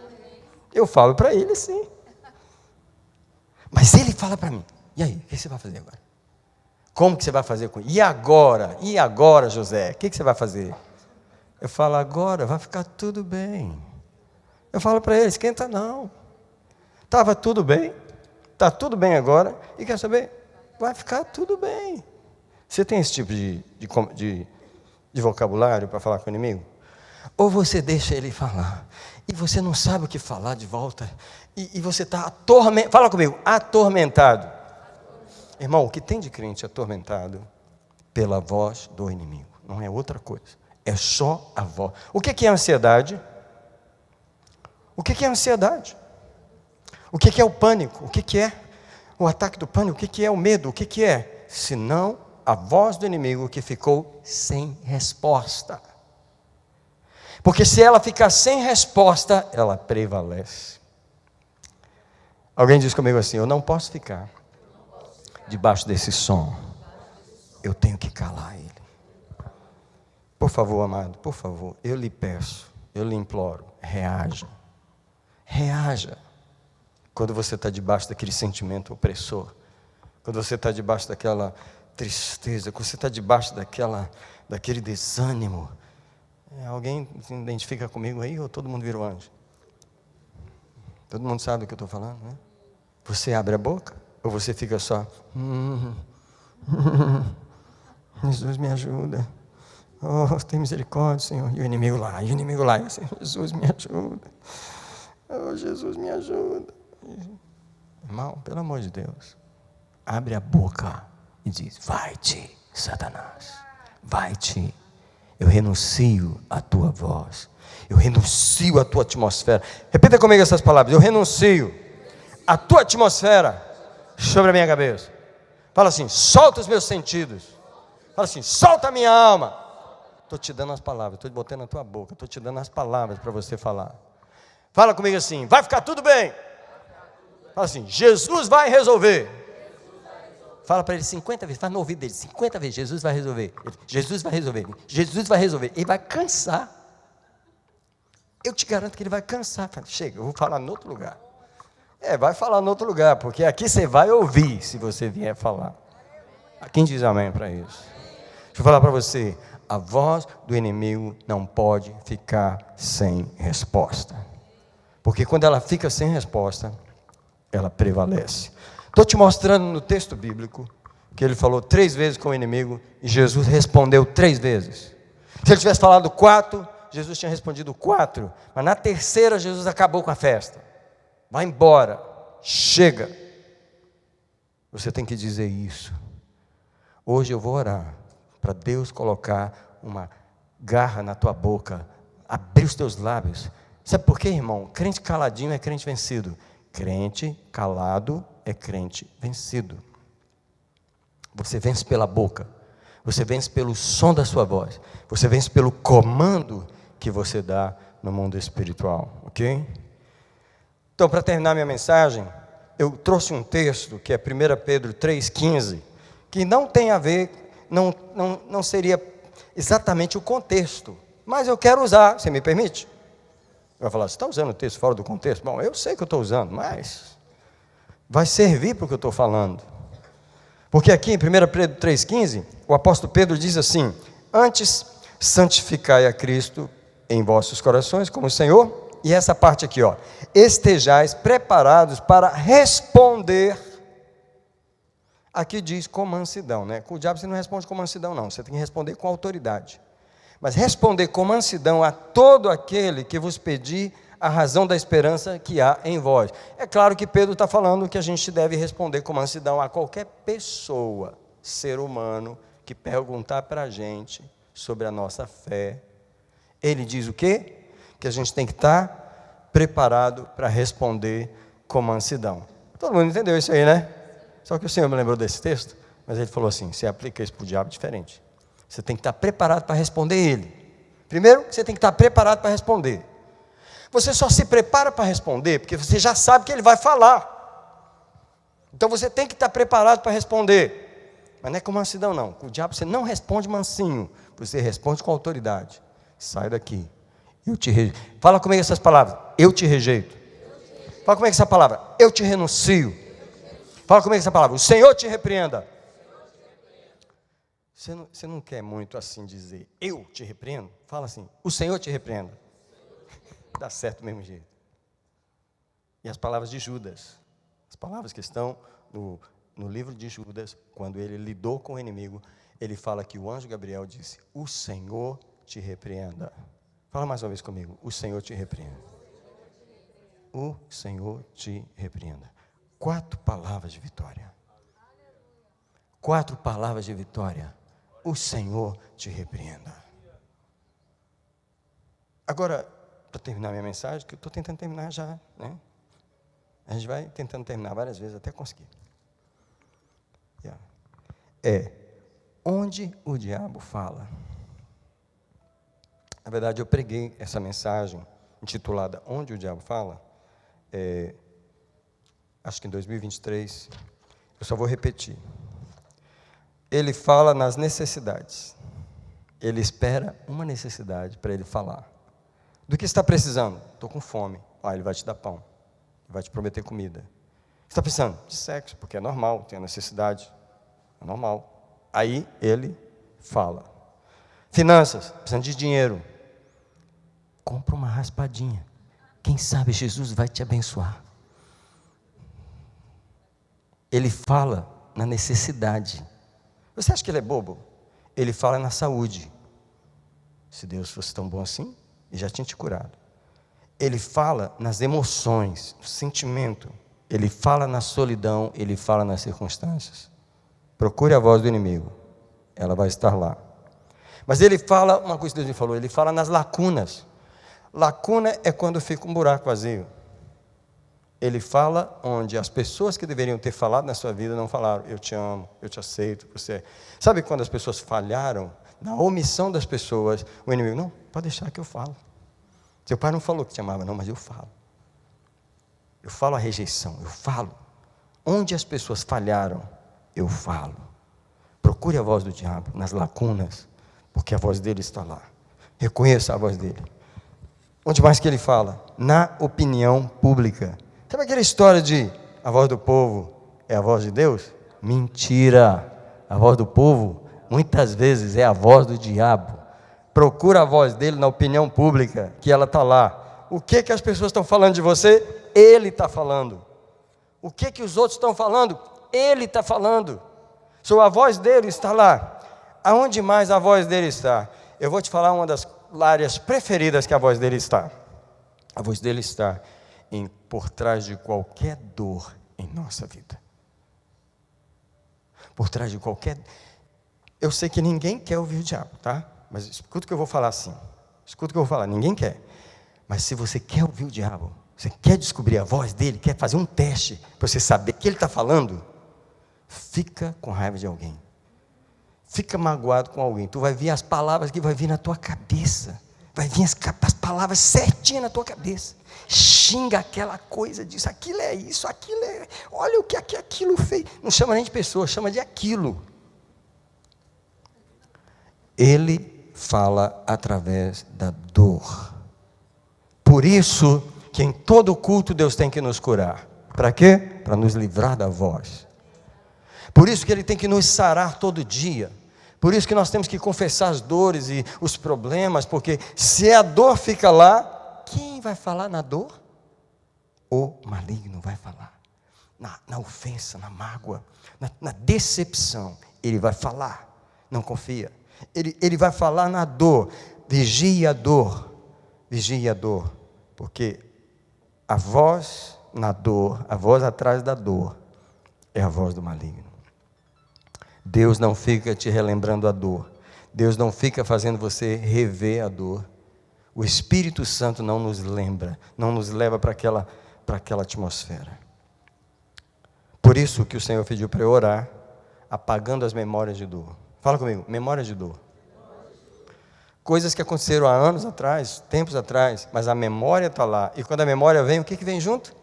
Eu falo para ele assim. Mas ele fala para mim: e aí, o que você vai fazer agora? Como que você vai fazer com isso? E agora, José, o que você vai fazer? Eu falo: agora vai ficar tudo bem. Eu falo para ele: esquenta não. Estava tudo bem, está tudo bem agora, e quer saber? Vai ficar tudo bem. Você tem esse tipo de vocabulário para falar com o inimigo? Ou você deixa ele falar, e você não sabe o que falar de volta, e você está atormentado, fala comigo, atormentado. Irmão, o que tem de crente atormentado? Pela voz do inimigo, não é outra coisa, é só a voz. O que é ansiedade? O que é ansiedade? O que é o pânico? O que é o ataque do pânico? O que é o medo? O que é? Senão a voz do inimigo que ficou sem resposta. Porque se ela ficar sem resposta, ela prevalece. Alguém diz comigo assim: eu não posso ficar debaixo desse som. Eu tenho que calar ele. Por favor, amado, por favor, eu lhe peço, eu lhe imploro, reaja. Reaja. Quando você está debaixo daquele sentimento opressor, quando você está debaixo daquela tristeza, quando você está debaixo daquele desânimo. Alguém se identifica comigo aí, ou todo mundo virou anjo? Todo mundo sabe o que eu estou falando, né? Você abre a boca, ou você fica só Jesus me ajuda, oh, tem misericórdia, Senhor. E o inimigo lá, e assim, Jesus me ajuda, oh, Jesus me ajuda. Irmão, pelo amor de Deus, abre a boca e diz: vai-te, Satanás, vai-te. Eu renuncio à tua voz, eu renuncio à tua atmosfera. Repita comigo essas palavras: eu renuncio à tua atmosfera sobre a minha cabeça. Fala assim: solta os meus sentidos. Fala assim: solta a minha alma. Estou te dando as palavras, estou botando na tua boca, estou te dando as palavras para você falar. Fala comigo assim: vai ficar tudo bem. Fala assim: Jesus vai resolver. Fala para ele 50 vezes, fala no ouvido dele 50 vezes: Jesus vai resolver, Jesus vai resolver, Jesus vai resolver. Ele vai cansar. Eu te garanto que ele vai cansar. Fala: chega, eu vou falar em outro lugar. Vai falar em outro lugar, porque aqui você vai ouvir se você vier falar. Quem diz amém para isso? Deixa eu falar para você: a voz do inimigo não pode ficar sem resposta, porque quando ela fica sem resposta, ela prevalece. Estou te mostrando no texto bíblico que ele falou 3 vezes com o inimigo e Jesus respondeu 3 vezes. Se ele tivesse falado 4, Jesus tinha respondido 4, mas na terceira Jesus acabou com a festa. Vai embora, chega. Você tem que dizer isso. Hoje eu vou orar para Deus colocar uma garra na tua boca, abrir os teus lábios. Sabe por quê, irmão? Crente caladinho é crente vencido. Crente calado é crente vencido. Você vence pela boca, você vence pelo som da sua voz, você vence pelo comando que você dá no mundo espiritual, ok? Então, para terminar minha mensagem, eu trouxe um texto que é 1 Pedro 3,15, que não tem a ver, não seria exatamente o contexto, mas eu quero usar, você me permite? Vai falar, você está usando o texto fora do contexto? Bom, eu sei que eu estou usando, mas vai servir para o que eu estou falando. Porque aqui em 1 Pedro 3,15, o apóstolo Pedro diz assim: antes santificai a Cristo em vossos corações como o Senhor, e essa parte aqui, ó, estejais preparados para responder. Aqui diz com mansidão, né? Com o diabo você não responde com mansidão, não, você tem que responder com autoridade. Mas responder com mansidão a todo aquele que vos pedir a razão da esperança que há em vós. É claro que Pedro está falando que a gente deve responder com mansidão a qualquer pessoa, ser humano, que perguntar para a gente sobre a nossa fé. Ele diz o quê? Que a gente tem que estar preparado para responder com mansidão. Todo mundo entendeu isso aí, né? Só que o Senhor me lembrou desse texto, mas ele falou assim, você aplica isso para o diabo diferente. Você tem que estar preparado para responder ele. Primeiro, você tem que estar preparado para responder. Você só se prepara para responder porque você já sabe que ele vai falar. Então você tem que estar preparado para responder. Mas não é com mansidão, não. Com o diabo você não responde mansinho, você responde com autoridade. Sai daqui. Eu te rejeito. Fala comigo essas palavras. Eu te rejeito. Fala comigo essa palavra. Eu te renuncio. Fala comigo essa palavra. O Senhor te repreenda. Você não quer muito assim dizer, eu te repreendo? Fala assim, o Senhor te repreenda. Dá certo do mesmo jeito. E as palavras de Judas, as palavras que estão no livro de Judas, quando ele lidou com o inimigo, ele fala que o anjo Gabriel disse, o Senhor te repreenda. Fala mais uma vez comigo, o Senhor te repreenda. O Senhor te repreenda. 4 palavras de vitória. 4 palavras de vitória. O Senhor te repreenda. Agora, para terminar minha mensagem, que eu estou tentando terminar já, né? A gente vai tentando terminar várias vezes até conseguir. Onde o diabo fala. Na verdade, eu preguei essa mensagem intitulada Onde o Diabo Fala, acho que em 2023, eu só vou repetir. Ele fala nas necessidades. Ele espera uma necessidade para ele falar. Do que você está precisando? Estou com fome. Ele vai te dar pão. Ele vai te prometer comida. Você está precisando? De sexo, porque é normal, tem a necessidade. É normal. Aí ele fala. Finanças, precisando de dinheiro. Compra uma raspadinha. Quem sabe Jesus vai te abençoar. Ele fala na necessidade. Você acha que ele é bobo? Ele fala na saúde. Se Deus fosse tão bom assim, ele já tinha te curado. Ele fala nas emoções, no sentimento. Ele fala na solidão, ele fala nas circunstâncias. Procure a voz do inimigo. Ela vai estar lá. Mas ele fala, uma coisa que Deus me falou, ele fala nas lacunas. Lacuna é quando fica um buraco vazio. Ele fala onde as pessoas que deveriam ter falado na sua vida não falaram. Eu te amo, eu te aceito, você. Sabe quando as pessoas falharam? Na omissão das pessoas, o inimigo, não, pode deixar que eu falo. Seu pai não falou que te amava, não, mas eu falo. Eu falo a rejeição, eu falo. Onde as pessoas falharam, eu falo. Procure a voz do diabo nas lacunas, porque a voz dele está lá. Reconheça a voz dele. Onde mais que ele fala? Na opinião pública. Sabe aquela história de a voz do povo é a voz de Deus? Mentira! A voz do povo, muitas vezes, é a voz do diabo. Procura a voz dele na opinião pública, que ela está lá. O que as pessoas estão falando de você? Ele está falando. O que os outros estão falando? Ele está falando. A voz dele está lá. Aonde mais a voz dele está? Eu vou te falar uma das áreas preferidas que a voz dele está. A voz dele está por trás de qualquer dor em nossa vida. Por trás de qualquer... Eu sei que ninguém quer ouvir o diabo, tá? Mas escuta o que eu vou falar assim. Escuta o que eu vou falar, ninguém quer. Mas se você quer ouvir o diabo, você quer descobrir a voz dele, quer fazer um teste, para você saber o que ele está falando, fica com raiva de alguém. Fica magoado com alguém. Tu vai ver as palavras que vai vir na tua cabeça. Vai vir as palavras certinhas na tua cabeça. Xinga aquela coisa disso, aquilo é isso, aquilo é... Olha o que aquilo fez. Não chama nem de pessoa, chama de aquilo. Ele fala através da dor. Por isso que em todo culto Deus tem que nos curar. Para quê? Para nos livrar da voz. Por isso que Ele tem que nos sarar todo dia. Por isso que nós temos que confessar as dores e os problemas, porque se a dor fica lá, quem vai falar na dor? O maligno vai falar. Na ofensa, na mágoa, na decepção, ele vai falar. Não confia. Ele vai falar na dor. Vigia a dor. Vigia a dor. Porque a voz na dor, a voz atrás da dor, é a voz do maligno. Deus não fica te relembrando a dor. Deus não fica fazendo você rever a dor. O Espírito Santo não nos lembra, não nos leva para aquela atmosfera. Por isso que o Senhor pediu para eu orar, apagando as memórias de dor. Fala comigo, memórias de dor. Coisas que aconteceram há anos atrás, tempos atrás, mas a memória está lá. E quando a memória vem, o que vem junto?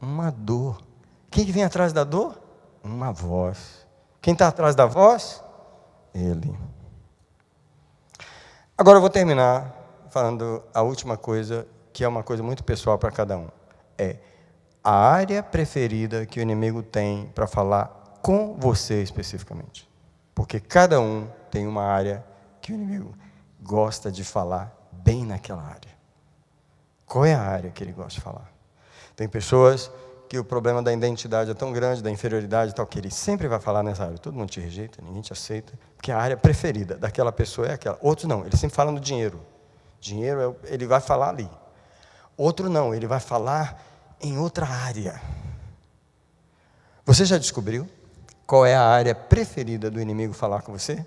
Uma dor. Quem que vem atrás da dor? Uma voz. Quem está atrás da voz? Ele. Agora eu vou terminar falando a última coisa, que é uma coisa muito pessoal para cada um. É a área preferida que o inimigo tem para falar com você especificamente. Porque cada um tem uma área que o inimigo gosta de falar bem naquela área. Qual é a área que ele gosta de falar? Tem pessoas que o problema da identidade é tão grande, da inferioridade e tal, que ele sempre vai falar nessa área. Todo mundo te rejeita, ninguém te aceita, porque a área preferida daquela pessoa é aquela. Outros não, ele sempre fala no dinheiro. Dinheiro, ele vai falar ali. Outro não, ele vai falar em outra área. Você já descobriu qual é a área preferida do inimigo falar com você?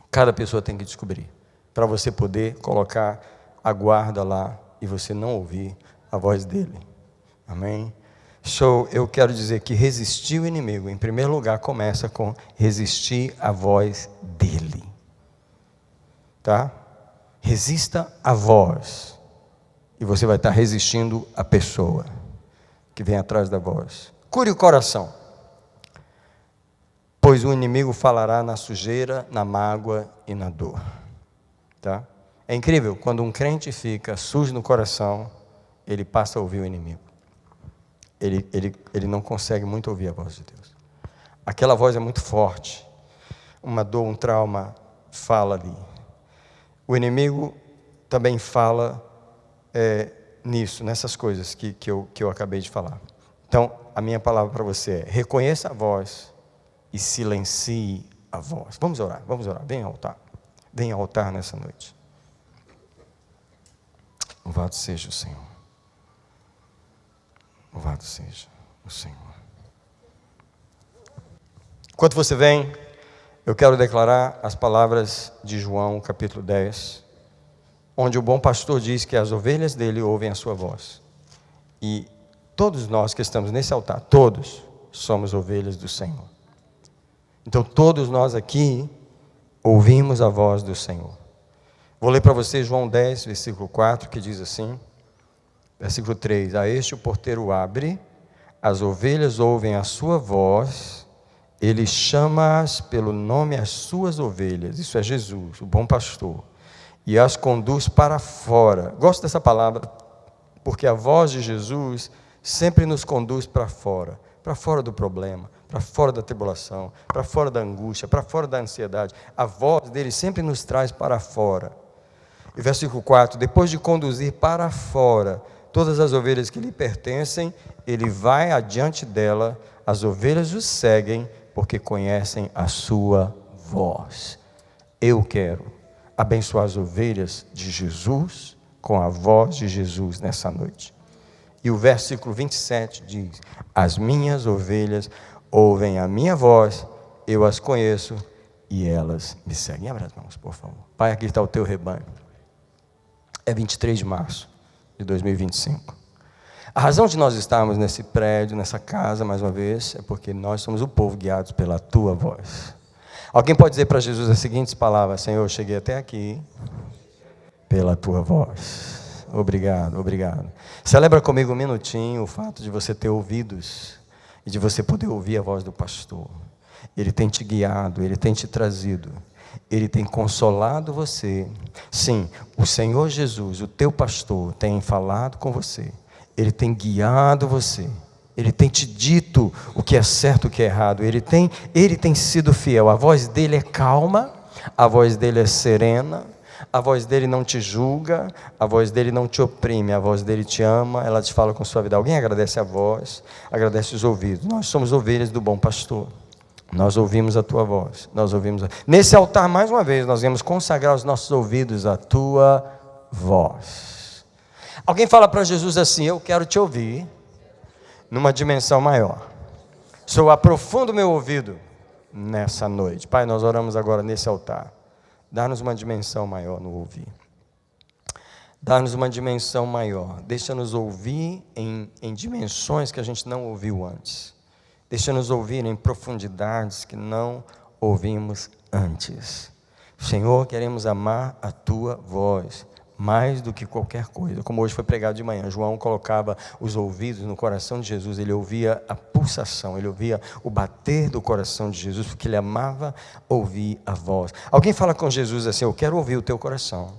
Cada pessoa tem que descobrir, para você poder colocar a guarda lá e você não ouvir a voz dele. Amém? Eu quero dizer que resistir o inimigo, em primeiro lugar, começa com resistir a voz dele. Tá? Resista a voz, e você vai estar resistindo a pessoa que vem atrás da voz. Cure o coração, pois o inimigo falará na sujeira, na mágoa e na dor. Tá? É incrível, quando um crente fica sujo no coração, ele passa a ouvir o inimigo. Ele não consegue muito ouvir a voz de Deus. Aquela voz é muito forte. Uma dor, um trauma fala ali. O inimigo também fala nisso, nessas coisas que eu acabei de falar. Então, a minha palavra para você é: reconheça a voz e silencie a voz. Vamos orar. Vem ao altar. Vem ao altar nessa noite. Louvado seja o Senhor. Louvado seja o Senhor. Enquanto você vem, eu quero declarar as palavras de João, capítulo 10, onde o bom pastor diz que as ovelhas dele ouvem a sua voz. E todos nós que estamos nesse altar, todos somos ovelhas do Senhor. Então todos nós aqui ouvimos a voz do Senhor. Vou ler para você João 10, versículo 4, que diz assim, versículo 3, a este o porteiro abre, as ovelhas ouvem a sua voz, ele chama-as pelo nome as suas ovelhas, isso é Jesus, o bom pastor, e as conduz para fora. Gosto dessa palavra, porque a voz de Jesus sempre nos conduz para fora do problema, para fora da tribulação, para fora da angústia, para fora da ansiedade. A voz dele sempre nos traz para fora. E versículo 4, depois de conduzir para fora todas as ovelhas que lhe pertencem, ele vai adiante dela, as ovelhas o seguem, porque conhecem a sua voz. Eu quero abençoar as ovelhas de Jesus com a voz de Jesus nessa noite. E o versículo 27 diz: as minhas ovelhas ouvem a minha voz, eu as conheço e elas me seguem. Abra as mãos, por favor. Pai, aqui está o teu rebanho. É 23 de março de 2025. A razão de nós estarmos nesse prédio, nessa casa, mais uma vez, é porque nós somos o povo guiados pela tua voz. Alguém pode dizer para Jesus as seguintes palavras: Senhor, eu cheguei até aqui pela tua voz. Obrigado, obrigado. Celebra comigo um minutinho o fato de você ter ouvidos e de você poder ouvir a voz do pastor. Ele tem te guiado, ele tem te trazido, ele tem consolado você. Sim, o Senhor Jesus, o teu pastor, tem falado com você. Ele tem guiado você. Ele tem te dito o que é certo e o que é errado. Ele tem sido fiel. A voz dele é calma, a voz dele é serena. A voz dele não te julga, a voz dele não te oprime, a voz dele te ama, ela te fala com suavidade. Alguém agradece a voz, agradece os ouvidos. Nós somos ovelhas do bom pastor. Nós ouvimos a tua voz. Nesse altar, mais uma vez, nós vamos consagrar os nossos ouvidos à tua voz. Alguém fala para Jesus assim: eu quero te ouvir numa dimensão maior. Eu aprofundo meu ouvido nessa noite. Pai, nós oramos agora nesse altar. Dá-nos uma dimensão maior no ouvir. Dá-nos uma dimensão maior. Deixa-nos ouvir em dimensões que a gente não ouviu antes. Deixa-nos ouvir em profundidades que não ouvimos antes. Senhor, queremos amar a tua voz mais do que qualquer coisa. Como hoje foi pregado de manhã, João colocava os ouvidos no coração de Jesus, ele ouvia a pulsação, ele ouvia o bater do coração de Jesus, porque ele amava ouvir a voz. Alguém fala com Jesus assim: eu quero ouvir o teu coração.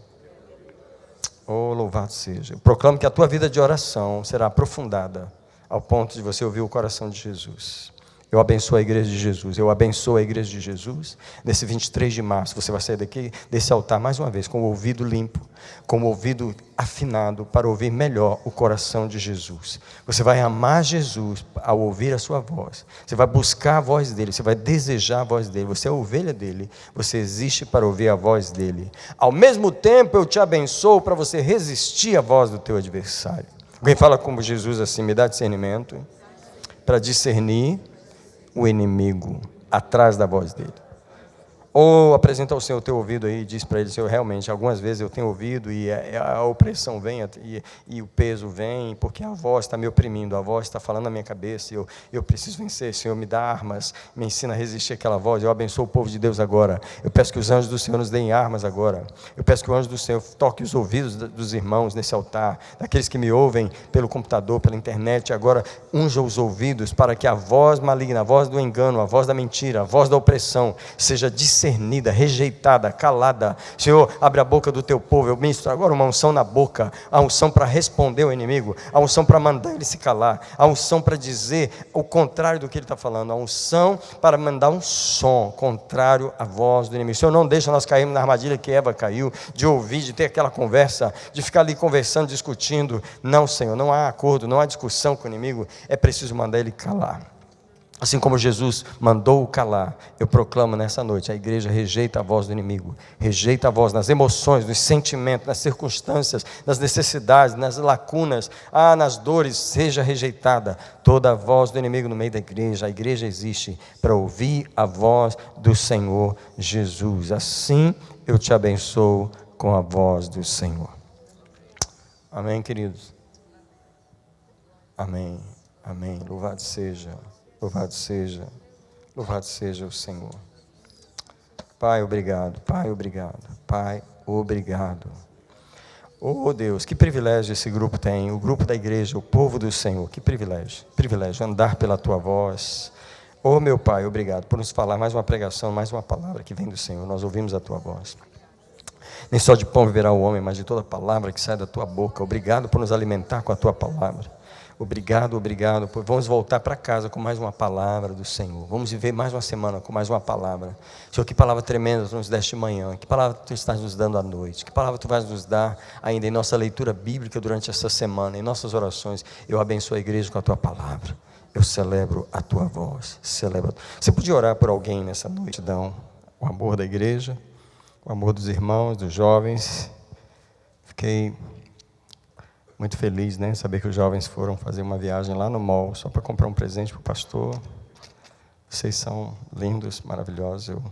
Oh, louvado seja. Eu proclamo que a tua vida de oração será aprofundada ao ponto de você ouvir o coração de Jesus. Eu abençoo a igreja de Jesus, eu abençoo a igreja de Jesus. Nesse 23 de março, você vai sair daqui, desse altar, mais uma vez, com o ouvido limpo, com o ouvido afinado, para ouvir melhor o coração de Jesus. Você vai amar Jesus ao ouvir a sua voz. Você vai buscar a voz dele, você vai desejar a voz dele. Você é a ovelha dele, você existe para ouvir a voz dele. Ao mesmo tempo, eu te abençoo para você resistir à voz do teu adversário. Alguém fala como Jesus assim: me dá discernimento para discernir o inimigo atrás da voz dele. Ou apresenta ao Senhor o teu ouvido aí e diz para ele: Senhor, realmente, algumas vezes eu tenho ouvido e a opressão vem e o peso vem, porque a voz está me oprimindo, a voz está falando na minha cabeça, eu preciso vencer. Senhor, me dá armas, me ensina a resistir àquela voz. Eu abençoo o povo de Deus agora. Eu peço que os anjos do Senhor nos deem armas agora. Eu peço que o anjo do Senhor toque os ouvidos dos irmãos nesse altar, daqueles que me ouvem pelo computador, pela internet. Agora unja os ouvidos para que a voz maligna, a voz do engano, a voz da mentira, a voz da opressão seja discernida, rejeitada, calada. Senhor, abre a boca do teu povo. Eu ministro agora uma unção na boca, a unção para responder ao inimigo, a unção para mandar ele se calar, a unção para dizer o contrário do que ele está falando, a unção para mandar um som contrário à voz do inimigo. Senhor, não deixa nós cairmos na armadilha que Eva caiu, de ouvir, de ter aquela conversa, de ficar ali conversando, discutindo. Não, Senhor, não há acordo, não há discussão com o inimigo, é preciso mandar ele calar. Assim como Jesus mandou o calar, eu proclamo nessa noite: a igreja rejeita a voz do inimigo, rejeita a voz nas emoções, nos sentimentos, nas circunstâncias, nas necessidades, nas lacunas, nas dores. Seja rejeitada toda a voz do inimigo no meio da igreja. A igreja existe para ouvir a voz do Senhor Jesus. Assim eu te abençoo com a voz do Senhor. Amém, queridos? Amém, amém. Louvado seja. Louvado seja o Senhor. Pai, obrigado. Pai, obrigado. Pai, obrigado. Oh Deus, que privilégio esse grupo tem, o grupo da igreja, o povo do Senhor. Que privilégio andar pela tua voz. Oh meu Pai, obrigado por nos falar mais uma pregação, mais uma palavra que vem do Senhor. Nós ouvimos a tua voz. Nem só de pão viverá o homem, mas de toda palavra que sai da tua boca. Obrigado por nos alimentar com a tua palavra. Obrigado. Vamos voltar para casa com mais uma palavra do Senhor. Vamos viver mais uma semana com mais uma palavra. Senhor, que palavra tremenda Tu nos deste de manhã. Que palavra Tu estás nos dando à noite. Que palavra Tu vais nos dar ainda em nossa leitura bíblica durante essa semana, em nossas orações. Eu abençoo a igreja com a Tua palavra. Eu celebro a Tua voz. Você podia orar por alguém nessa noite, o amor da igreja? com o amor dos irmãos, dos jovens. Fiquei muito feliz, né, saber que os jovens foram fazer uma viagem lá no mall só para comprar um presente para o pastor. Vocês são lindos, maravilhosos. Eu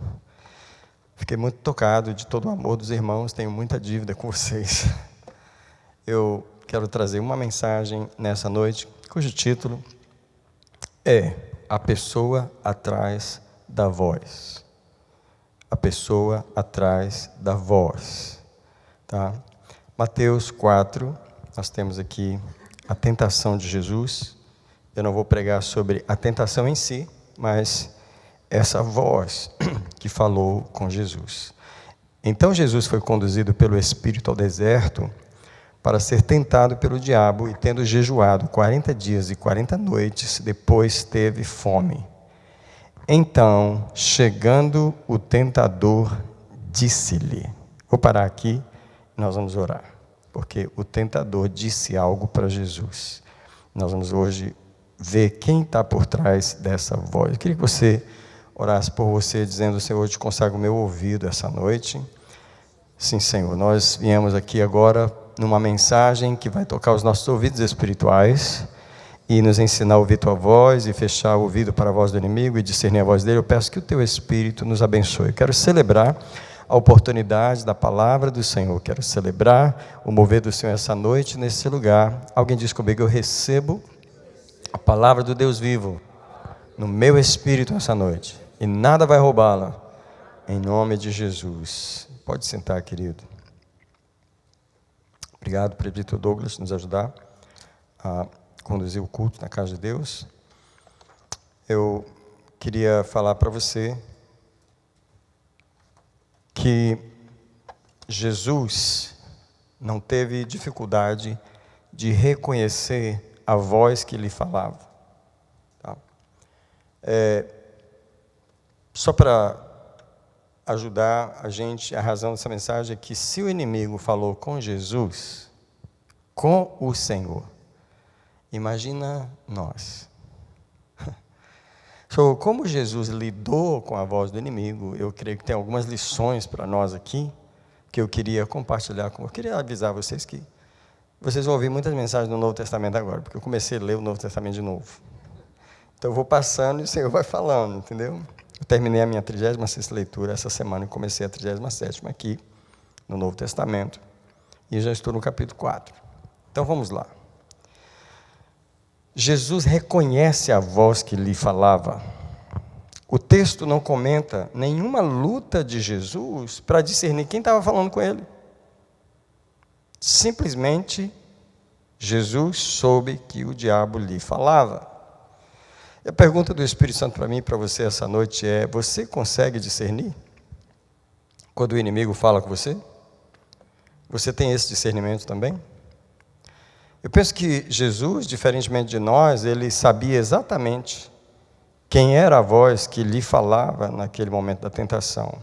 fiquei muito tocado de todo o amor dos irmãos, tenho muita dívida com vocês. Eu quero trazer uma mensagem nessa noite, cujo título é A Pessoa Atrás da Voz. A pessoa atrás da voz. Tá? Mateus 4, nós temos aqui a tentação de Jesus. Eu não vou pregar sobre a tentação em si, mas essa voz que falou com Jesus. Então Jesus foi conduzido pelo Espírito ao deserto para ser tentado pelo diabo, e tendo jejuado 40 dias e 40 noites, depois teve fome. Então, chegando o tentador, disse-lhe... Vou parar aqui e nós vamos orar, porque o tentador disse algo para Jesus. Nós vamos hoje ver quem está por trás dessa voz. Eu queria que você orasse por você, dizendo: Senhor, eu te consagro o meu ouvido essa noite. Sim, Senhor, nós viemos aqui agora numa mensagem que vai tocar os nossos ouvidos espirituais e nos ensinar a ouvir tua voz e fechar o ouvido para a voz do inimigo e discernir a voz dele. Eu peço que o teu Espírito nos abençoe. Eu quero celebrar a oportunidade da palavra do Senhor. Eu quero celebrar o mover do Senhor essa noite nesse lugar. Alguém diz comigo: eu recebo a palavra do Deus vivo no meu espírito essa noite, e nada vai roubá-la, em nome de Jesus. Pode sentar, querido. Obrigado, presbítero Douglas, por nos ajudar a conduzir o culto na casa de Deus. Eu queria falar para você que Jesus não teve dificuldade de reconhecer a voz que lhe falava. Tá? Só para ajudar a gente, a razão dessa mensagem é que se o inimigo falou com Jesus, com o Senhor, imagina nós. Como Jesus lidou com a voz do inimigo, eu creio que tem algumas lições para nós aqui, que eu queria compartilhar com vocês. Eu queria avisar vocês que vocês vão ouvir muitas mensagens do Novo Testamento agora, porque eu comecei a ler o Novo Testamento de novo. Então eu vou passando e o Senhor vai falando, entendeu? Eu terminei a minha 36ª leitura essa semana e comecei a 37ª aqui, no Novo Testamento, e já estou no capítulo 4. Então vamos lá. Jesus reconhece a voz que lhe falava. O texto não comenta nenhuma luta de Jesus para discernir quem estava falando com ele. Simplesmente, Jesus soube que o diabo lhe falava. E a pergunta do Espírito Santo para mim e para você essa noite é: você consegue discernir quando o inimigo fala com você? Você tem esse discernimento também? Eu penso que Jesus, diferentemente de nós, ele sabia exatamente quem era a voz que lhe falava naquele momento da tentação.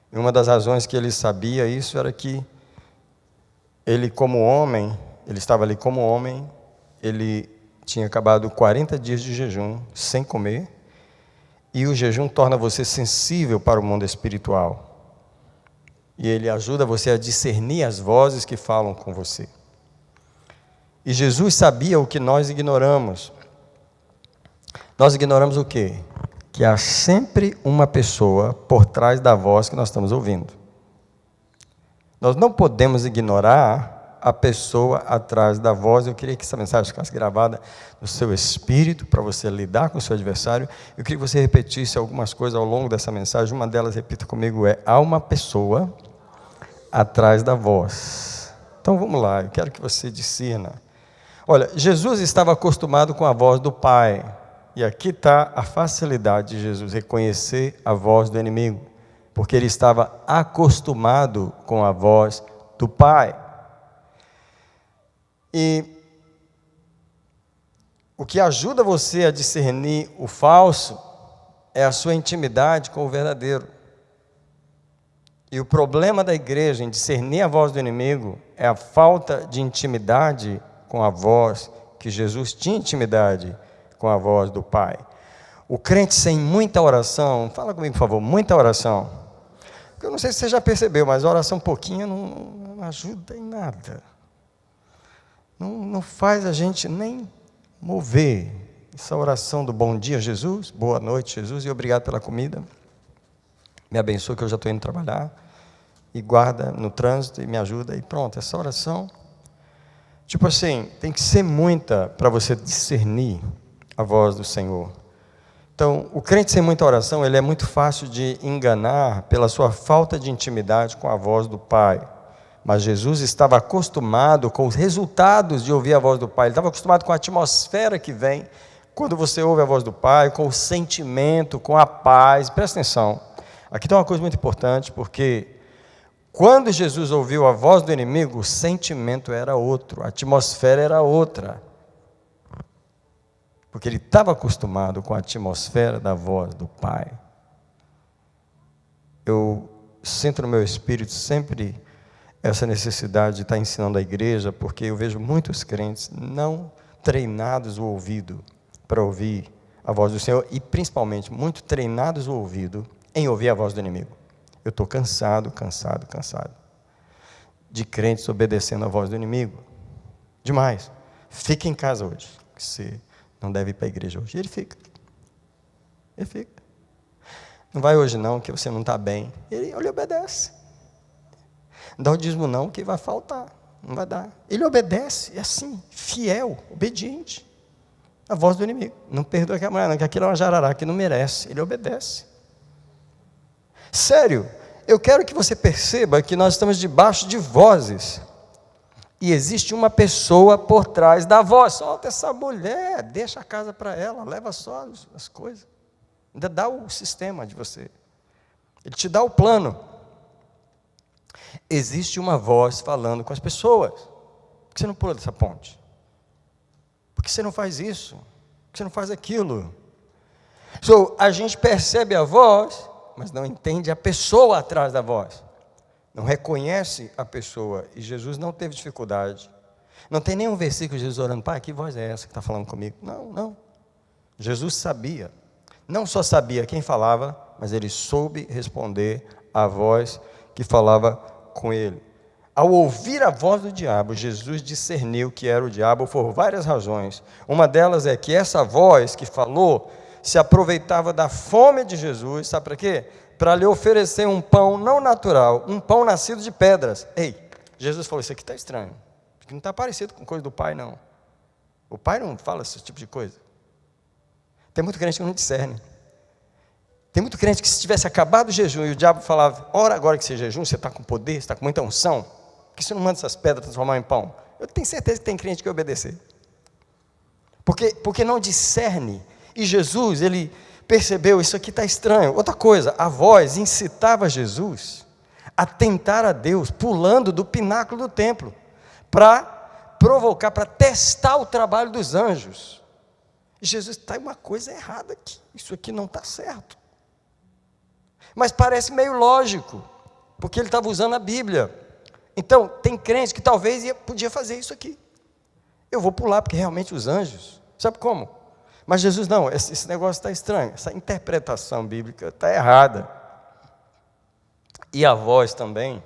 E uma das razões que ele sabia isso era que ele, como homem, ele estava ali como homem, ele tinha acabado 40 dias de jejum, sem comer, e o jejum torna você sensível para o mundo espiritual. E ele ajuda você a discernir as vozes que falam com você. E Jesus sabia o que nós ignoramos. Nós ignoramos o quê? Que há sempre uma pessoa por trás da voz que nós estamos ouvindo. Nós não podemos ignorar a pessoa atrás da voz. Eu queria que essa mensagem ficasse gravada no seu espírito, para você lidar com o seu adversário. Eu queria que você repetisse algumas coisas ao longo dessa mensagem. Uma delas, repita comigo, há uma pessoa atrás da voz. Então vamos lá, eu quero que você discerna. Olha, Jesus estava acostumado com a voz do Pai, e aqui está a facilidade de Jesus reconhecer a voz do inimigo, porque ele estava acostumado com a voz do Pai. E o que ajuda você a discernir o falso é a sua intimidade com o verdadeiro. E o problema da igreja em discernir a voz do inimigo é a falta de intimidade com a voz que Jesus tinha intimidade com a voz do Pai. O crente sem muita oração, fala comigo por favor, muita oração. Eu não sei se você já percebeu, mas a oração pouquinho não ajuda em nada. Não faz a gente nem mover. Essa oração do bom dia, Jesus, boa noite, Jesus, e obrigado pela comida. Me abençoa que eu já estou indo trabalhar. E guarda no trânsito e me ajuda. E pronto, essa oração, tipo assim, tem que ser muita para você discernir a voz do Senhor. Então, o crente sem muita oração, ele é muito fácil de enganar pela sua falta de intimidade com a voz do Pai. Mas Jesus estava acostumado com os resultados de ouvir a voz do Pai. Ele estava acostumado com a atmosfera que vem quando você ouve a voz do Pai, com o sentimento, com a paz. Presta atenção. Aqui tem uma coisa muito importante, porque quando Jesus ouviu a voz do inimigo, o sentimento era outro, a atmosfera era outra. Porque ele estava acostumado com a atmosfera da voz do Pai. Eu sinto no meu espírito sempre essa necessidade de estar ensinando a igreja, porque eu vejo muitos crentes não treinados o ouvido para ouvir a voz do Senhor, e principalmente muito treinados o ouvido em ouvir a voz do inimigo. Eu estou cansado de crentes obedecendo a voz do inimigo. Demais. Fica em casa hoje, que você não deve ir para a igreja hoje. E ele fica. Não vai hoje não, que você não está bem. Ele obedece. Não dá o dízimo não, que vai faltar. Não vai dar. Ele obedece, é assim, fiel, obediente. A voz do inimigo. Não perdoa aquela mulher não, que aquilo é uma jararaca que não merece. Ele obedece. Sério, eu quero que você perceba que nós estamos debaixo de vozes. E existe uma pessoa por trás da voz. Solta essa mulher, deixa a casa para ela, leva só as coisas. Ainda dá o sistema de você. Ele te dá o plano. Existe uma voz falando com as pessoas. Por que você não pula dessa ponte? Por que você não faz isso? Por que você não faz aquilo? A gente percebe a voz, mas não entende a pessoa atrás da voz. Não reconhece a pessoa. E Jesus não teve dificuldade. Não tem nenhum versículo de Jesus orando, Pai, que voz é essa que está falando comigo? Não. Jesus sabia. Não só sabia quem falava, mas ele soube responder à voz que falava com ele. Ao ouvir a voz do diabo, Jesus discerniu que era o diabo por várias razões. Uma delas é que essa voz que falou se aproveitava da fome de Jesus, sabe para quê? Para lhe oferecer um pão não natural, um pão nascido de pedras. Ei, Jesus falou, isso aqui está estranho, porque não está parecido com coisa do Pai não. O Pai não fala esse tipo de coisa. Tem muito crente que não discerne. Tem muito crente que se tivesse acabado o jejum e o diabo falava, ora agora que você jejum, você está com poder, você está com muita unção, por que você não manda essas pedras transformar em pão? Eu tenho certeza que tem crente que vai obedecer. Porque não discerne. E Jesus, ele percebeu, isso aqui está estranho. Outra coisa, a voz incitava Jesus a tentar a Deus, pulando do pináculo do templo, para provocar, para testar o trabalho dos anjos. E Jesus, está uma coisa errada aqui, isso aqui não está certo. Mas parece meio lógico, porque ele estava usando a Bíblia. Então, tem crente que talvez podia fazer isso aqui. Eu vou pular, porque realmente os anjos, sabe como? Mas Jesus, não, esse negócio está estranho, essa interpretação bíblica está errada. E a voz também,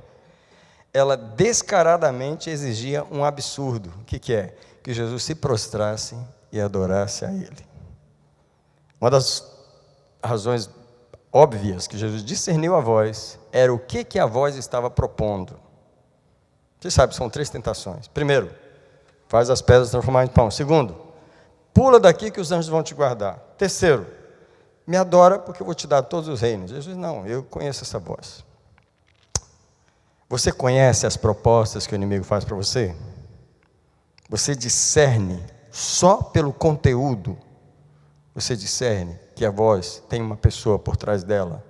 ela descaradamente exigia um absurdo. O que é? Que Jesus se prostrasse e adorasse a Ele. Uma das razões óbvias que Jesus discerniu a voz era o que a voz estava propondo. Você sabe, são 3 tentações. Primeiro, faz as pedras transformar em pão. Segundo, pula daqui que os anjos vão te guardar. Terceiro, me adora porque eu vou te dar todos os reinos. Jesus, não, eu conheço essa voz. Você conhece as propostas que o inimigo faz para você? Você discerne só pelo conteúdo. Você discerne que a voz tem uma pessoa por trás dela.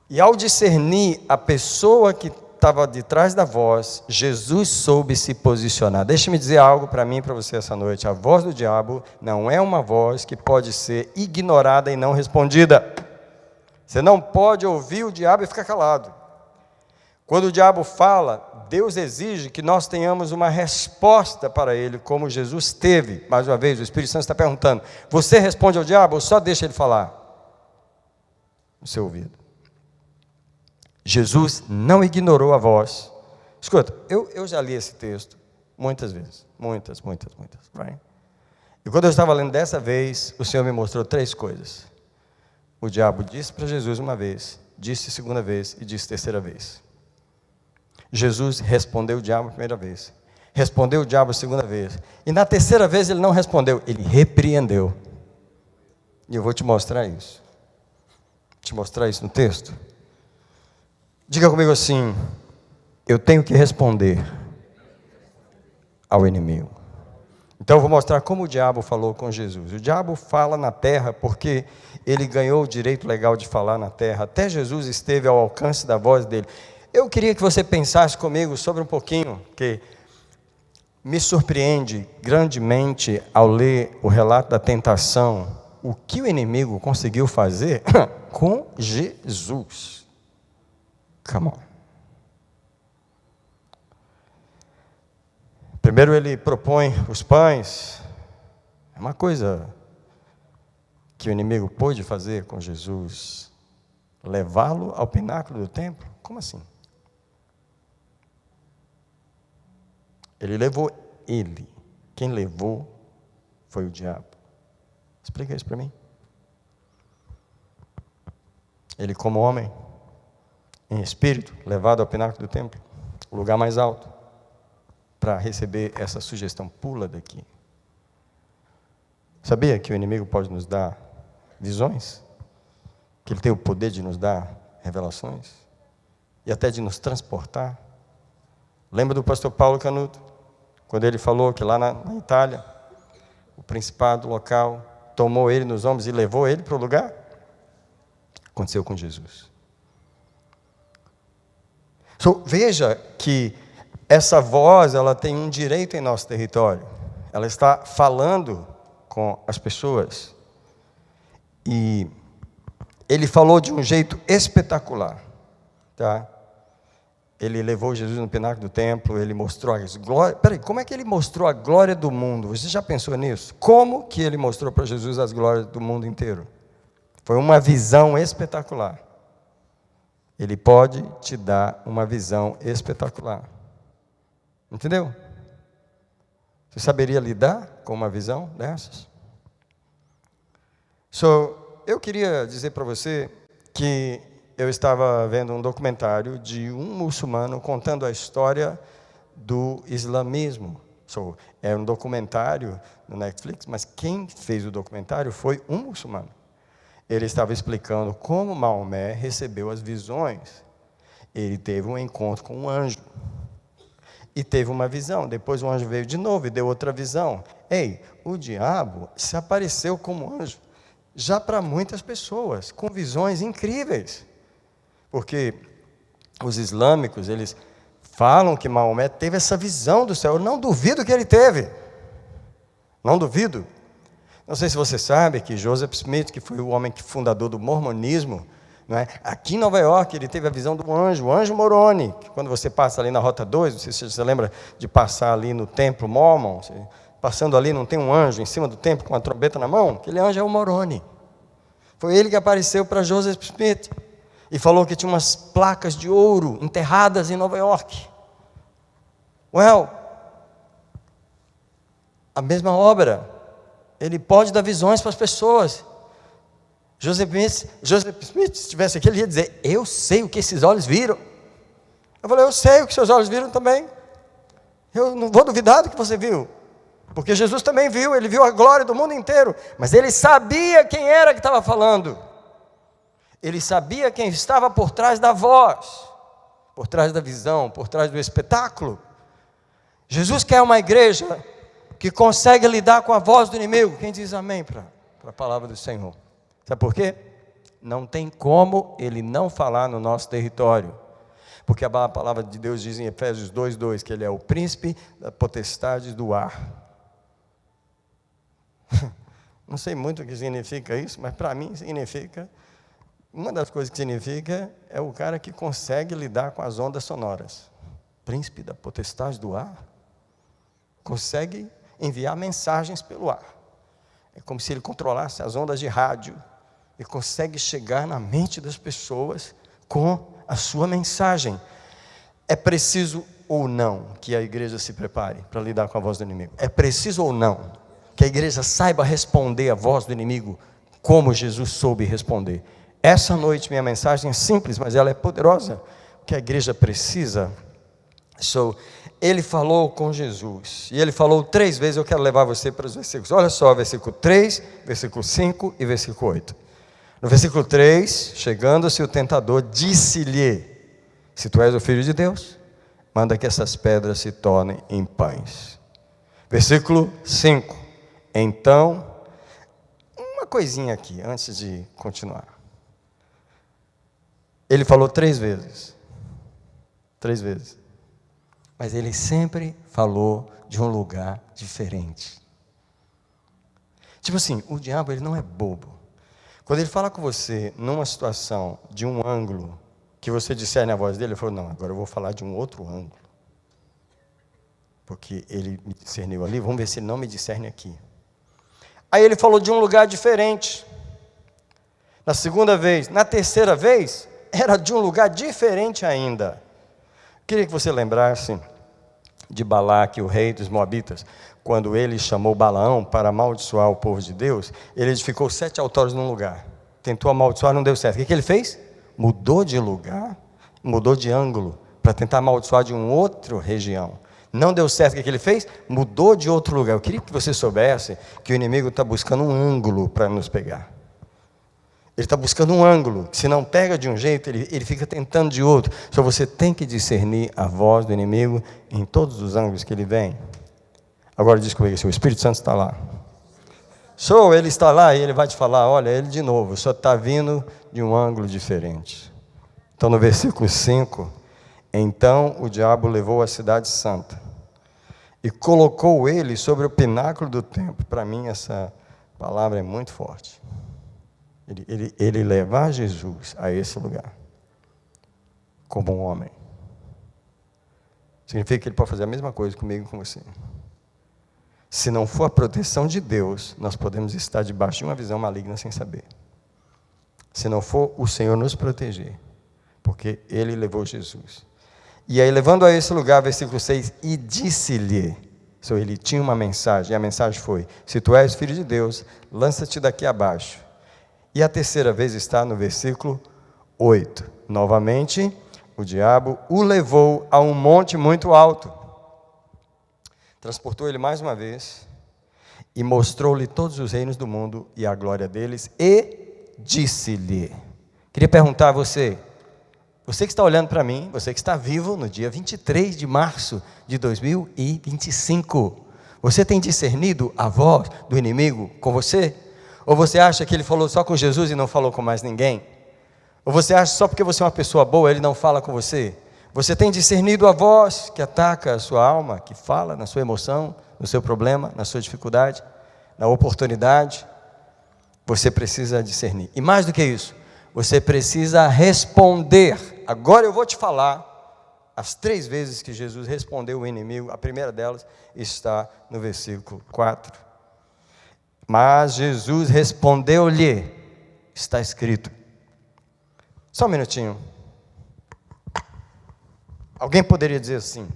E ao discernir a pessoa que estava de trás da voz, Jesus soube se posicionar. Deixe-me dizer algo para mim e para você essa noite. A voz do diabo não é uma voz que pode ser ignorada e não respondida. Você não pode ouvir o diabo e ficar calado. Quando o diabo fala, Deus exige que nós tenhamos uma resposta para ele, como Jesus teve. Mais uma vez, o Espírito Santo está perguntando, você responde ao diabo ou só deixa ele falar? No seu ouvido. Jesus não ignorou a voz. Escuta, eu já li esse texto muitas vezes. Muitas. Right? E quando eu estava lendo dessa vez, o Senhor me mostrou 3 coisas. O diabo disse para Jesus uma vez, disse segunda vez e disse terceira vez. Jesus respondeu o diabo a primeira vez. Respondeu o diabo a segunda vez. E na terceira vez ele não respondeu, ele repreendeu. E eu vou te mostrar isso. Te mostrar isso no texto. Diga comigo assim: eu tenho que responder ao inimigo. Então eu vou mostrar como o diabo falou com Jesus. O diabo fala na terra porque ele ganhou o direito legal de falar na terra. Até Jesus esteve ao alcance da voz dele. Eu queria que você pensasse comigo sobre um pouquinho, que me surpreende grandemente ao ler o relato da tentação, o que o inimigo conseguiu fazer com Jesus. Come on. Primeiro ele propõe os pães. É uma coisa que o inimigo pôde fazer com Jesus. Levá-lo ao pináculo do templo? Como assim? Ele levou ele. Quem levou foi o diabo. Explica isso para mim. Ele, como homem, em espírito, levado ao pináculo do templo, o lugar mais alto, para receber essa sugestão: pula daqui. Sabia que o inimigo pode nos dar visões? Que ele tem o poder de nos dar revelações? E até de nos transportar? Lembra do pastor Paulo Canuto? Quando ele falou que lá na Itália, o principado local tomou ele nos ombros e levou ele para o lugar? Aconteceu com Jesus. Veja que essa voz, ela tem um direito em nosso território. Ela está falando com as pessoas. E ele falou de um jeito espetacular. Tá? Ele levou Jesus no pináculo do templo, ele mostrou as glórias. Peraí, como é que ele mostrou a glória do mundo? Você já pensou nisso? Como que ele mostrou para Jesus as glórias do mundo inteiro? Foi uma visão espetacular. Ele pode te dar uma visão espetacular. Entendeu? Você saberia lidar com uma visão dessas? Eu queria dizer para você que eu estava vendo um documentário de um muçulmano contando a história do islamismo. É um documentário no Netflix, mas quem fez o documentário foi um muçulmano. Ele estava explicando como Maomé recebeu as visões. Ele teve um encontro com um anjo. E teve uma visão. Depois o anjo veio de novo e deu outra visão. O diabo se apareceu como anjo. Já para muitas pessoas, com visões incríveis. Porque os islâmicos, eles falam que Maomé teve essa visão do céu. Eu não duvido que ele teve. Não duvido. Não sei se você sabe que Joseph Smith, que foi o homem fundador do mormonismo, não é? Aqui em Nova York, ele teve a visão do anjo, o anjo Moroni, que quando você passa ali na Rota 2, não sei se você lembra de passar ali no templo Mormon, passando ali, não tem um anjo em cima do templo com uma trombeta na mão? Aquele anjo é o Moroni. Foi ele que apareceu para Joseph Smith e falou que tinha umas placas de ouro enterradas em Nova York. A mesma obra. Ele pode dar visões para as pessoas. Joseph Smith, se estivesse aqui, ele ia dizer: eu sei o que esses olhos viram. Eu falei: eu sei o que seus olhos viram também. Eu não vou duvidar do que você viu. Porque Jesus também viu, ele viu a glória do mundo inteiro. Mas ele sabia quem era que estava falando. Ele sabia quem estava por trás da voz, por trás da visão, por trás do espetáculo. Jesus quer uma igreja que consegue lidar com a voz do inimigo. Quem diz amém para a palavra do Senhor? Sabe por quê? Não tem como ele não falar no nosso território. Porque a palavra de Deus diz em Efésios 2:2 que ele é o príncipe da potestade do ar. Não sei muito o que significa isso, mas para mim significa, uma das coisas que significa é o cara que consegue lidar com as ondas sonoras. Príncipe da potestade do ar. Consegue enviar mensagens pelo ar. É como se ele controlasse as ondas de rádio e consegue chegar na mente das pessoas com a sua mensagem. É preciso ou não que a igreja se prepare para lidar com a voz do inimigo? É preciso ou não que a igreja saiba responder a voz do inimigo como Jesus soube responder? Essa noite minha mensagem é simples, mas ela é poderosa, que a igreja precisa. Ele falou com Jesus, e ele falou 3 vezes. Eu quero levar você para os versículos. Olha só, versículo 3, versículo 5 e versículo 8. No versículo 3, chegando-se o tentador, disse-lhe: se tu és o Filho de Deus, manda que essas pedras se tornem em pães. Versículo 5, então, uma coisinha aqui, antes de continuar. Ele falou 3 vezes. 3 vezes. Mas ele sempre falou de um lugar diferente. Tipo assim, o diabo ele não é bobo. Quando ele fala com você numa situação de um ângulo que você discerne a voz dele, ele falou: não, agora eu vou falar de um outro ângulo. Porque ele me discerniu ali, vamos ver se ele não me discerne aqui. Aí ele falou de um lugar diferente. Na segunda vez, na terceira vez, era de um lugar diferente ainda. Queria que você lembrasse de Balaque, o rei dos Moabitas, quando ele chamou Balaão para amaldiçoar o povo de Deus. Ele edificou 7 altares num lugar, tentou amaldiçoar, não deu certo. O que ele fez? Mudou de lugar, mudou de ângulo, para tentar amaldiçoar de uma outra região. Não deu certo. O que ele fez? Mudou de outro lugar. Eu queria que você soubesse que o inimigo está buscando um ângulo para nos pegar. Ele está buscando um ângulo. Se não pega de um jeito, ele fica tentando de outro. Só você tem que discernir a voz do inimigo em todos os ângulos que ele vem. Agora diz comigo assim: o Espírito Santo está lá. Ele está lá e ele vai te falar: olha, ele de novo, só está vindo de um ângulo diferente. Então no versículo 5, então o diabo levou a cidade santa e colocou ele sobre o pináculo do templo. Para mim essa palavra é muito forte. Ele levar Jesus a esse lugar, como um homem, significa que ele pode fazer a mesma coisa comigo e com você. Se não for a proteção de Deus, nós podemos estar debaixo de uma visão maligna sem saber. Se não for o Senhor nos proteger, porque ele levou Jesus. E aí, levando a esse lugar, versículo 6, e disse-lhe, ele tinha uma mensagem, e a mensagem foi: se tu és filho de Deus, lança-te daqui abaixo. E a terceira vez está no versículo 8. Novamente, o diabo o levou a um monte muito alto. Transportou ele mais uma vez e mostrou-lhe todos os reinos do mundo e a glória deles, e disse-lhe. Queria perguntar a você que está olhando para mim, você que está vivo no dia 23 de março de 2025, você tem discernido a voz do inimigo com você? Ou você acha que ele falou só com Jesus e não falou com mais ninguém? Ou você acha que só porque você é uma pessoa boa, ele não fala com você? Você tem discernido a voz que ataca a sua alma, que fala na sua emoção, no seu problema, na sua dificuldade, na oportunidade? Você precisa discernir. E mais do que isso, você precisa responder. Agora eu vou te falar as 3 vezes que Jesus respondeu o inimigo. A primeira delas está no versículo 4. Mas Jesus respondeu-lhe, está escrito. Só um minutinho. Alguém poderia dizer assim: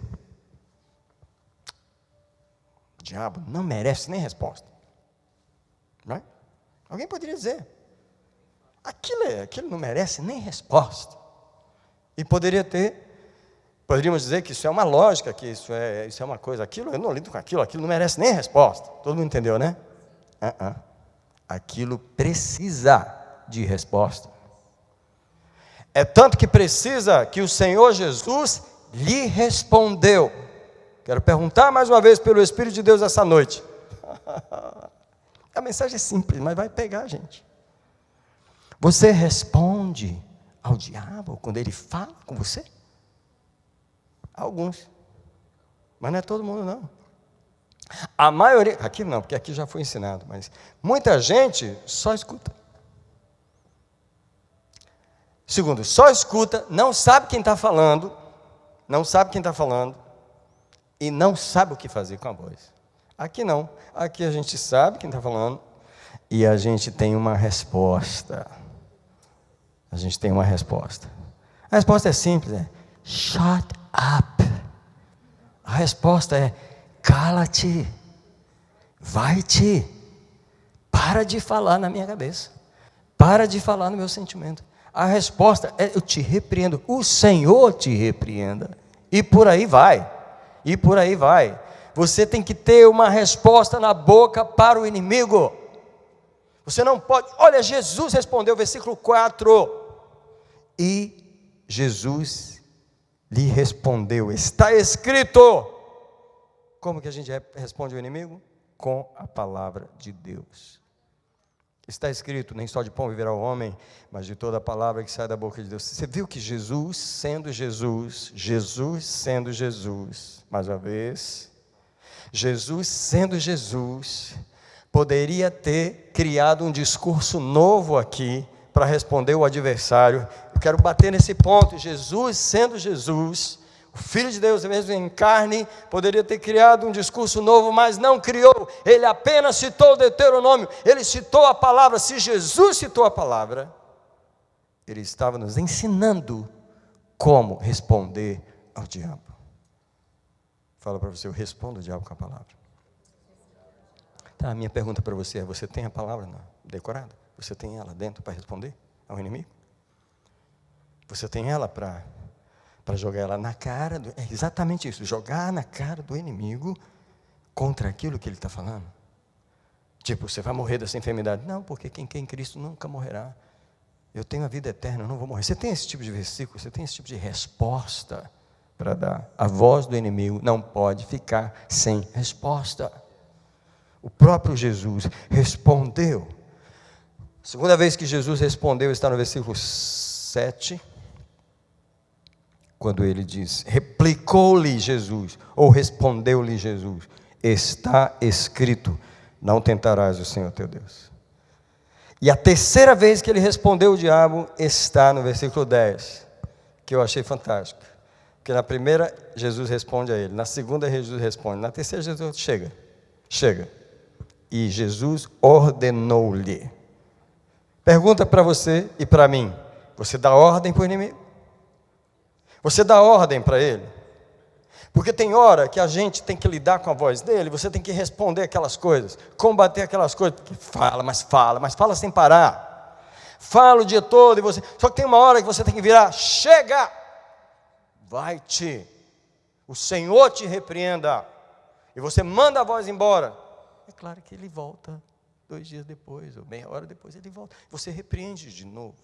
o diabo não merece nem resposta, não é? Alguém poderia dizer: aquilo não merece nem resposta. E poderíamos dizer que isso é uma lógica, que isso é uma coisa, aquilo, eu não lido com aquilo não merece nem resposta. Todo mundo entendeu, né? Aquilo precisa de resposta. É tanto que precisa que o Senhor Jesus lhe respondeu. Quero perguntar mais uma vez pelo Espírito de Deus essa noite. A mensagem é simples, mas vai pegar a gente. Você responde ao diabo quando ele fala com você? Alguns, mas não é todo mundo não. A maioria, aqui não, porque aqui já foi ensinado, mas muita gente só escuta. Segundo, só escuta, não sabe quem está falando, e não sabe o que fazer com a voz. Aqui não, aqui a gente sabe quem está falando, e a gente tem uma resposta. A resposta é simples, shut up. A resposta é, cala-te, vai-te, para de falar na minha cabeça, para de falar no meu sentimento. A resposta é, eu te repreendo, o Senhor te repreenda, e por aí vai, e por aí vai. Você tem que ter uma resposta na boca para o inimigo. Você não pode, olha, Jesus respondeu, versículo 4, e Jesus lhe respondeu, está escrito. Como que a gente responde ao inimigo? Com a palavra de Deus. Está escrito, nem só de pão viverá o homem, mas de toda a palavra que sai da boca de Deus. Você viu que Jesus sendo Jesus, mais uma vez, Jesus sendo Jesus, poderia ter criado um discurso novo aqui, para responder o adversário. Eu quero bater nesse ponto, Jesus sendo Jesus, o Filho de Deus mesmo em carne, poderia ter criado um discurso novo, mas não criou, ele apenas citou o Deuteronômio, ele citou a palavra. Se Jesus citou a palavra, ele estava nos ensinando como responder ao diabo. Fala para você, eu respondo o diabo com a palavra. Tá, a minha pergunta para você é, você tem a palavra decorada? Você tem ela dentro para responder ao inimigo? Você tem ela para jogar ela na cara, é exatamente isso, jogar na cara do inimigo contra aquilo que ele está falando. Tipo, você vai morrer dessa enfermidade. Não, porque quem quer em Cristo nunca morrerá. Eu tenho a vida eterna, eu não vou morrer. Você tem esse tipo de versículo, você tem esse tipo de resposta para dar. A voz do inimigo não pode ficar sem resposta. O próprio Jesus respondeu. A segunda vez que Jesus respondeu está no versículo 7, quando ele diz, replicou-lhe Jesus, ou respondeu-lhe Jesus, está escrito, não tentarás o Senhor teu Deus. E a terceira vez que ele respondeu o diabo está no versículo 10, que eu achei fantástico, porque na primeira Jesus responde a ele, na segunda Jesus responde, na terceira Jesus chega, e Jesus ordenou-lhe. Pergunta para você e para mim, você dá ordem para o inimigo? Você dá ordem para ele? Porque tem hora que a gente tem que lidar com a voz dele, você tem que responder aquelas coisas, combater aquelas coisas, porque mas fala sem parar, fala o dia todo, e você, só que tem uma hora que você tem que virar, chega, vai-te, o Senhor te repreenda, e você manda a voz embora, é claro que ele volta, 2 dias depois, ou meia hora depois, ele volta, você repreende de novo.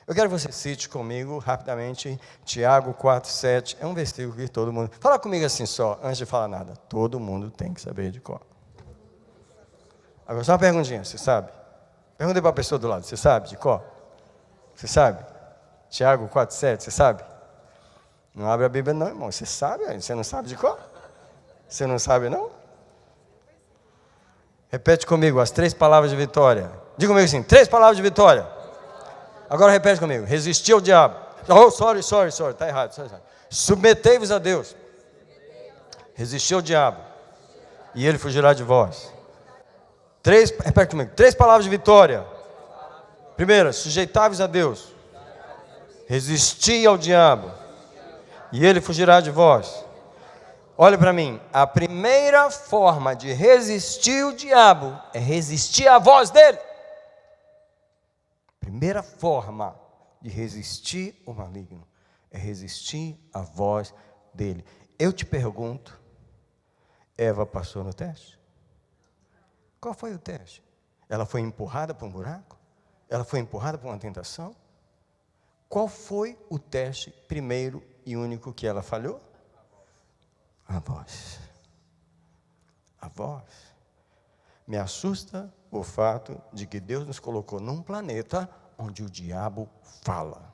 Eu quero que você cite comigo, rapidamente, Tiago 4,7, é um versículo que todo mundo, fala comigo assim só, antes de falar nada, todo mundo tem que saber de cor. Agora só uma perguntinha, você sabe? Pergunta para a pessoa do lado, você sabe de cor? Você sabe? Tiago 4,7, você sabe? Não abre a Bíblia não, irmão, você sabe? Você não sabe de cor? Você não sabe não? Repete comigo as 3 palavras de vitória. Diga comigo assim, 3 palavras de vitória. Agora repete comigo, resistir ao diabo. Oh, sorry, está errado. Submetei-vos a Deus. Resistir ao diabo. E ele fugirá de vós. Repete comigo, 3 palavras de vitória. Primeira, sujeitai-vos a Deus. Resistir ao diabo. E ele fugirá de vós. Olha para mim, a primeira forma de resistir o diabo é resistir à voz dele. Primeira forma de resistir o maligno é resistir à voz dele. Eu te pergunto, Eva passou no teste? Qual foi o teste? Ela foi empurrada para um buraco? Ela foi empurrada para uma tentação? Qual foi o teste primeiro e único que ela falhou? A voz. A voz. Me assusta o fato de que Deus nos colocou num planeta onde o diabo fala.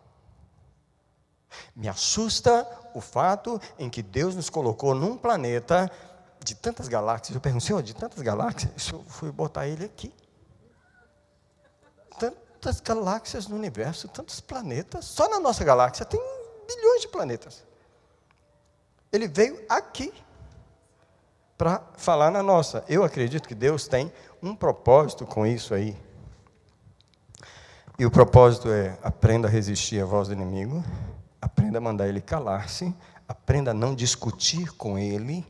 Me assusta o fato em que Deus nos colocou num planeta de tantas galáxias. Eu pergunto, Senhor, de tantas galáxias, eu fui botar ele aqui. Tantas galáxias no universo, tantos planetas. Só na nossa galáxia tem bilhões de planetas. Ele veio aqui para falar na nossa. Eu acredito que Deus tem um propósito com isso aí. E o propósito é: aprenda a resistir à voz do inimigo, aprenda a mandar ele calar-se, aprenda a não discutir com ele.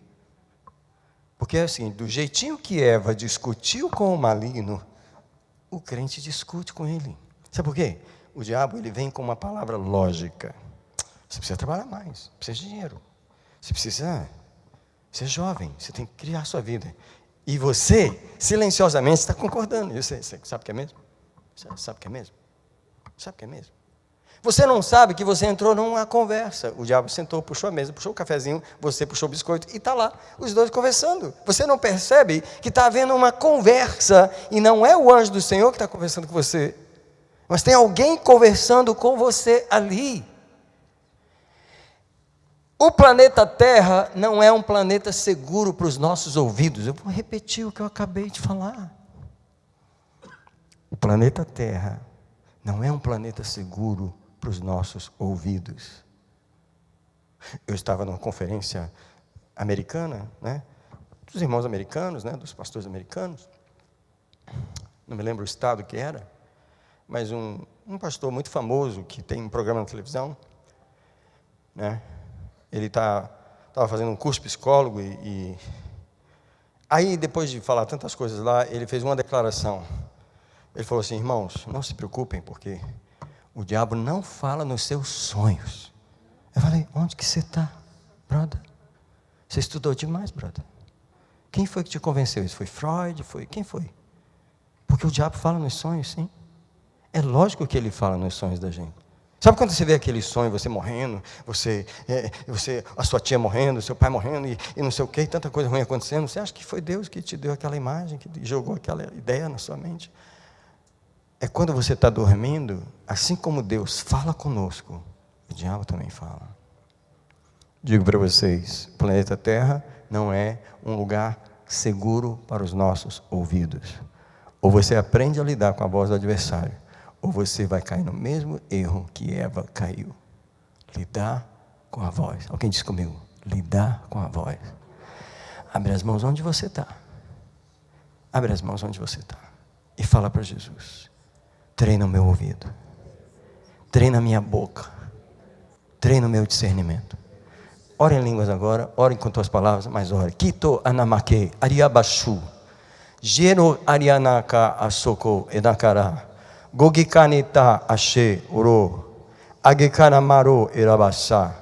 Porque é assim, do jeitinho que Eva discutiu com o maligno, o crente discute com ele. Sabe por quê? O diabo, ele vem com uma palavra lógica. Você precisa trabalhar mais, precisa de dinheiro. Você precisa ser jovem, você tem que criar a sua vida. E você, silenciosamente, está concordando. Você sabe o que é mesmo? Sabe o que é mesmo? Sabe o que é mesmo? Você não sabe que você entrou numa conversa. O diabo sentou, puxou a mesa, puxou o cafezinho, você puxou o biscoito e está lá, os dois conversando. Você não percebe que está havendo uma conversa e não é o anjo do Senhor que está conversando com você, mas tem alguém conversando com você ali. O planeta Terra não é um planeta seguro para os nossos ouvidos. Eu vou repetir o que eu acabei de falar. O planeta Terra não é um planeta seguro para os nossos ouvidos. Eu estava numa conferência americana, né, dos irmãos americanos, né, dos pastores americanos. Não me lembro o estado que era, mas um pastor muito famoso que tem um programa na televisão, né, ele estava fazendo um curso de psicólogo e aí, depois de falar tantas coisas lá, ele fez uma declaração. Ele falou assim: irmãos, não se preocupem, porque o diabo não fala nos seus sonhos. Eu falei: onde que você está, brother? Você estudou demais, brother. Quem foi que te convenceu? Isso foi Freud? Quem foi? Porque o diabo fala nos sonhos, sim. É lógico que ele fala nos sonhos da gente. Sabe quando você vê aquele sonho, você morrendo, a sua tia morrendo, seu pai morrendo, e não sei o que, tanta coisa ruim acontecendo, você acha que foi Deus que te deu aquela imagem, que jogou aquela ideia na sua mente? É quando você está dormindo, assim como Deus fala conosco, o diabo também fala. Digo para vocês, o planeta Terra não é um lugar seguro para os nossos ouvidos. Ou você aprende a lidar com a voz do adversário, ou você vai cair no mesmo erro que Eva caiu. Lidar com a voz. Alguém diz comigo: lidar com a voz. Abre as mãos onde você está. Abre as mãos onde você está. E fala para Jesus: treina o meu ouvido. Treina a minha boca. Treina o meu discernimento. Ore em línguas agora. Ore com tuas palavras, mas ore. Kito anamake ariabashu. Gero arianaka asoko edakara. Gogikanita ashe uro, agekanamaro irabasa,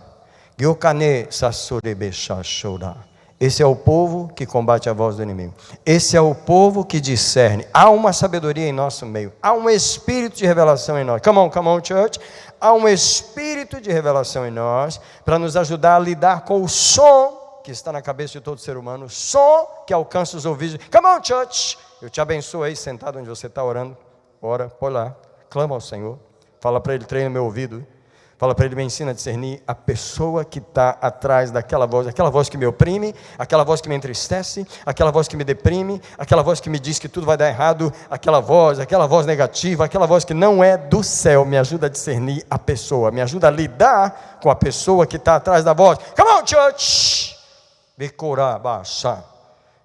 gyokane sasorebesha shora. Esse é o povo que combate a voz do inimigo. Esse é o povo que discerne. Há uma sabedoria em nosso meio. Há um espírito de revelação em nós. Come on, church. Há um espírito de revelação em nós para nos ajudar a lidar com o som que está na cabeça de todo ser humano, o som que alcança os ouvidos. Come on, church. Eu te abençoo aí, sentado onde você está orando. Ora, põe lá, clama ao Senhor, fala para Ele: treina meu ouvido, fala para Ele: me ensina a discernir a pessoa que está atrás daquela voz que me oprime, aquela voz que me entristece, aquela voz que me deprime, aquela voz que me diz que tudo vai dar errado, aquela voz negativa, aquela voz que não é do céu. Me ajuda a discernir a pessoa, me ajuda a lidar com a pessoa que está atrás da voz. Come on, church!